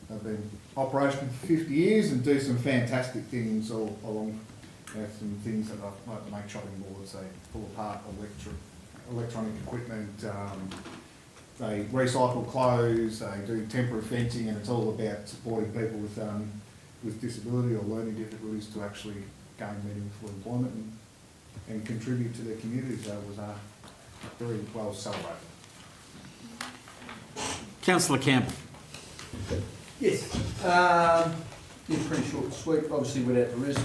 Speaker 10: they've been operational for 50 years and do some fantastic things all along. Some things that I like to make chopping boards. They pull apart electronic equipment. They recycle clothes. They do temporary fencing, and it's all about supporting people with disability or learning difficulties to actually gain meaningful employment and contribute to their community. So it was very well celebrated.
Speaker 1: Councillor Camp.
Speaker 9: Yes. Pretty short and sweet. Obviously went out to Rist.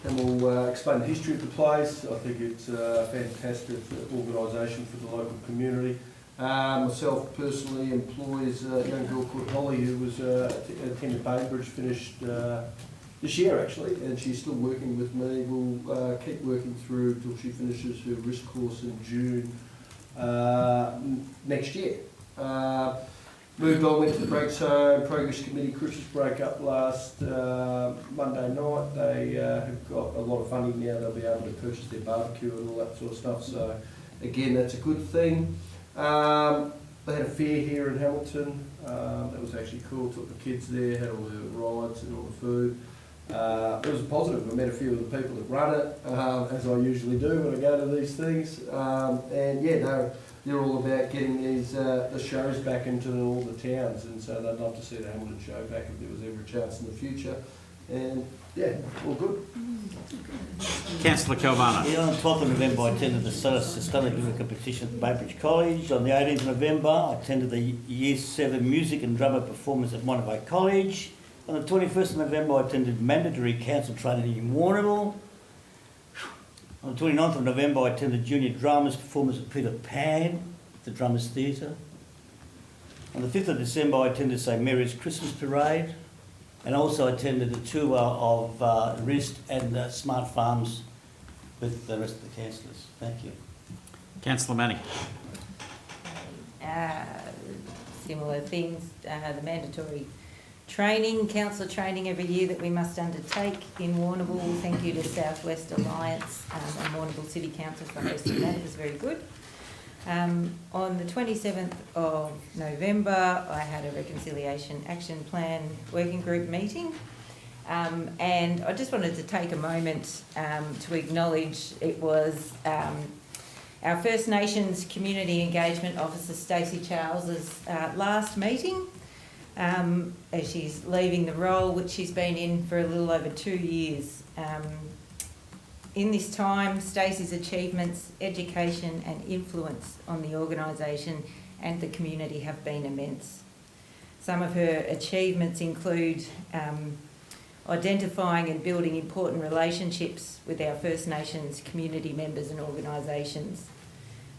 Speaker 9: We'll explain the history of the place. I think it's a fantastic organisation for the local community. Myself personally employs a young girl called Holly who was attended Bainbridge, finished this year actually, and she's still working with me. We'll keep working through till she finishes her Rist course in June next year. Moved on, went to the Breaks Home Progress Committee Christmas break up last Monday night. They have got a lot of funding now. They'll be able to purchase their barbecue and all that sort of stuff. So again, that's a good thing. They had a fair here in Hamilton That was actually cool. Took the kids there, had all the rides and all the food. It was positive. I met a few of the people that run it, as I usually do when I go to these things. And yeah, they're all about getting these the shows back into all the towns, and so they'd love to see the Hamilton show back if there was ever a chance in the future. And yeah, all good.
Speaker 1: Councillor Calvano.
Speaker 2: Yeah, on 12th of November I attended the Sustainability competition at Baybridge College. On the 18th of November I attended the Year 7 music and drama performance at Monterey College. On the 21st of November I attended mandatory council training in Warrnambool. On the 29th of November I attended junior dramas performance at Peter Pan, the Drummers Theatre. On the 5th of December I attended St Mary's Christmas Parade, and also attended a tour of RIST and Smart Farms with the rest of the councillors. Thank you.
Speaker 1: Councillor Manning.
Speaker 11: Similar things, the mandatory training, council training every year that we must undertake in Warrnambool. Thank you to South West Alliance and Warrnambool City Council for hosting that. It was very good. On the 27th of November, I had a Reconciliation Action Plan Working Group meeting. And I just wanted to take a moment to acknowledge it was our First Nations Community Engagement Officer, Stacey Charles's last meeting. As she's leaving the role, which she's been in for a little over 2 years. In this time, Stacey's achievements, education and influence on the organisation and the community have been immense. Some of her achievements include identifying and building important relationships with our First Nations community members and organisations,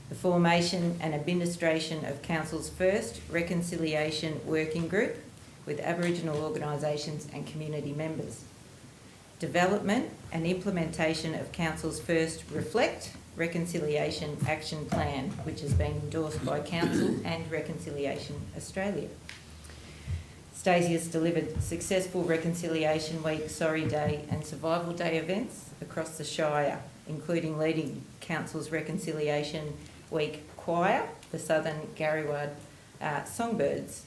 Speaker 11: the formation and administration of Council's first Reconciliation Working Group with Aboriginal organisations and community members, development and implementation of Council's first Reflect Reconciliation Action Plan, which has been endorsed by Council and Reconciliation Australia. Stacey has delivered successful Reconciliation Week, Sorry Day and Survival Day events across the Shire, including leading Council's Reconciliation Week choir, the Southern Grampians Songbirds.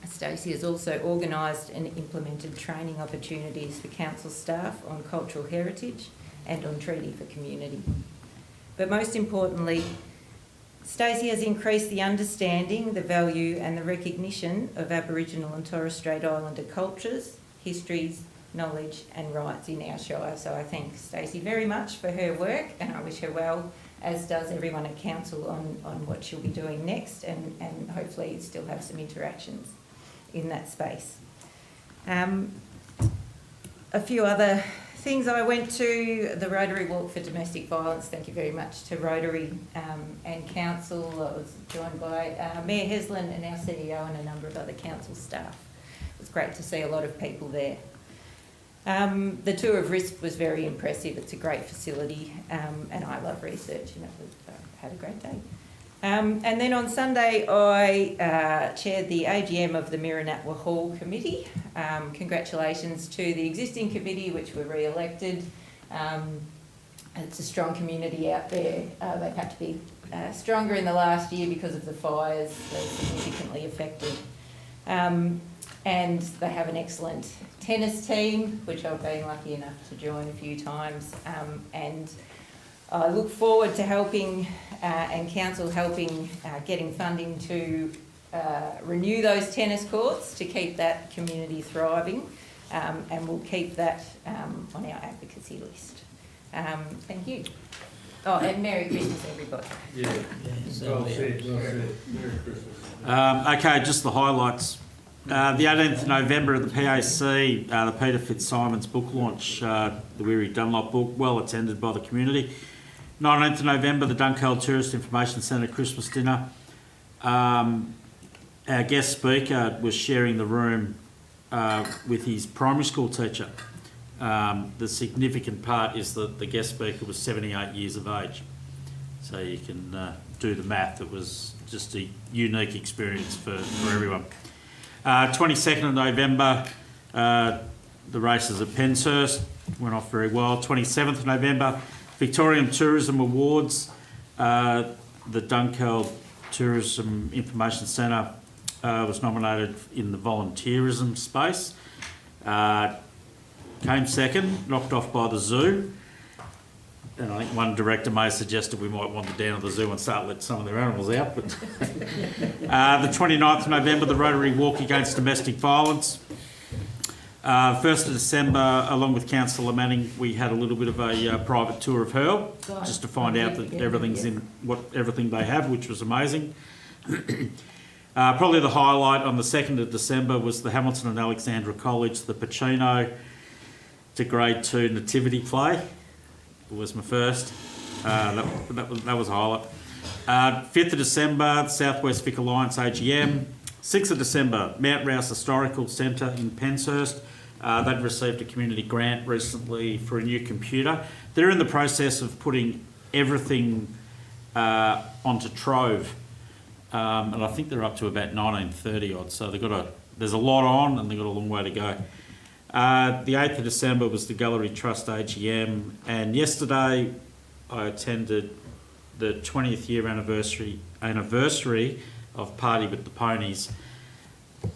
Speaker 11: Stacey has also organised and implemented training opportunities for council staff on cultural heritage and on treaty for community. But most importantly, Stacey has increased the understanding, the value and the recognition of Aboriginal and Torres Strait Islander cultures, histories, knowledge and rights in our Shire. So I thank Stacey very much for her work, and I wish her well, as does everyone at Council, on what she'll be doing next, and hopefully still have some interactions in that space. A few other things I went to, the Rotary Walk for Domestic Violence. Thank you very much to Rotary and Council. I was joined by Mayor Heslin and our CEO and a number of other council staff. It was great to see a lot of people there. The tour of RISP was very impressive. It's a great facility, and I love research, and I had a great day. And then on Sunday, I chaired the AGM of the Miranatwa Hall Committee. Congratulations to the existing committee, which were re-elected. It's a strong community out there. They've had to be stronger in the last year because of the fires that significantly affected. And they have an excellent tennis team, which I've been lucky enough to join a few times. And I look forward to helping and Council helping getting funding to renew those tennis courts to keep that community thriving, and we'll keep that on our advocacy list. Thank you. Oh, and Merry Christmas, everybody.
Speaker 9: Yeah. Well said. Merry Christmas.
Speaker 1: Okay, just the highlights. The 18th of November at the PAC, the Peter Fitzsimons book launch, the Weary Dunlop book, well attended by the community. 19th of November, the Dunkeld Tourist Information Centre Christmas dinner. Our guest speaker was sharing the room with his primary school teacher. The significant part is that the guest speaker was 78 years of age. So you can do the math. It was just a unique experience for everyone. 22nd of November, the races at Penshurst went off very well. 27th of November, Victorian Tourism Awards, the Dunkeld Tourism Information Centre was nominated in the volunteerism space. Came second, knocked off by the zoo. And I think one director may have suggested we might wander down to the zoo and start letting some of their animals out. But the 29th of November, the Rotary Walk Against Domestic Violence. 1st of December, along with Councillor Manning, we had a little bit of a private tour of Hurl, just to find out that everything's in everything they have, which was amazing. Probably the highlight on the 2nd of December was the Hamilton and Alexandra College, the Pacino to Grade 2 nativity play. It was my first. That was a highlight. 5th of December, South West Vic Alliance AGM. 6th of December, Mount Rouse Historical Centre in Penshurst. They'd received a community grant recently for a new computer. They're in the process of putting everything onto Trove. And I think they're up to about 1930 odd. So there's a lot on and they've got a long way to go. The 8th of December was the Gallery Trust AGM. And yesterday I attended the 20th year anniversary of Party with the Ponies.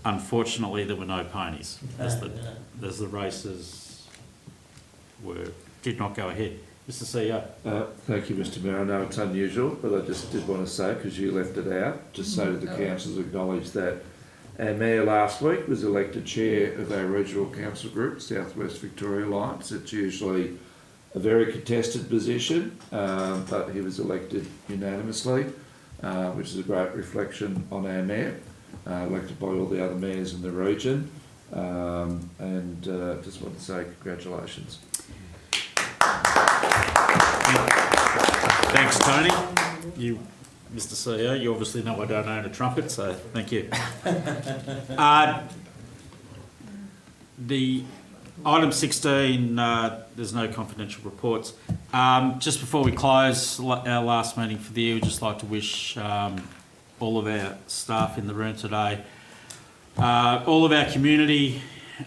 Speaker 1: Unfortunately, there were no ponies as the races did not go ahead. Mr. CEO.
Speaker 4: Thank you, Mr. Mayor. I know it's unusual, but I just did want to say, because you left it out, just so that the councillors acknowledge that our Mayor last week was elected Chair of our Regional Council Group, South West Victoria Alliance. It's usually a very contested position, but he was elected unanimously, which is a great reflection on our Mayor, elected by all the other mayors in the region, and just want to say congratulations.
Speaker 1: Thanks, Tony. You, Mr. CEO, you obviously know I don't own a trumpet, so thank you. The item 16, there's no confidential reports. Just before we close our last meeting for the year, we'd just like to wish all of our staff in the room today, all of our community,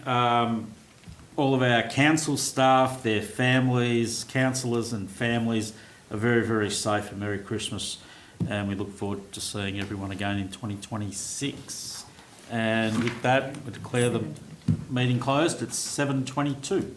Speaker 1: all of our council staff, their families, councillors and families, a very, very safe and Merry Christmas. And we look forward to seeing everyone again in 2026. And with that, we declare the meeting closed at 7:22.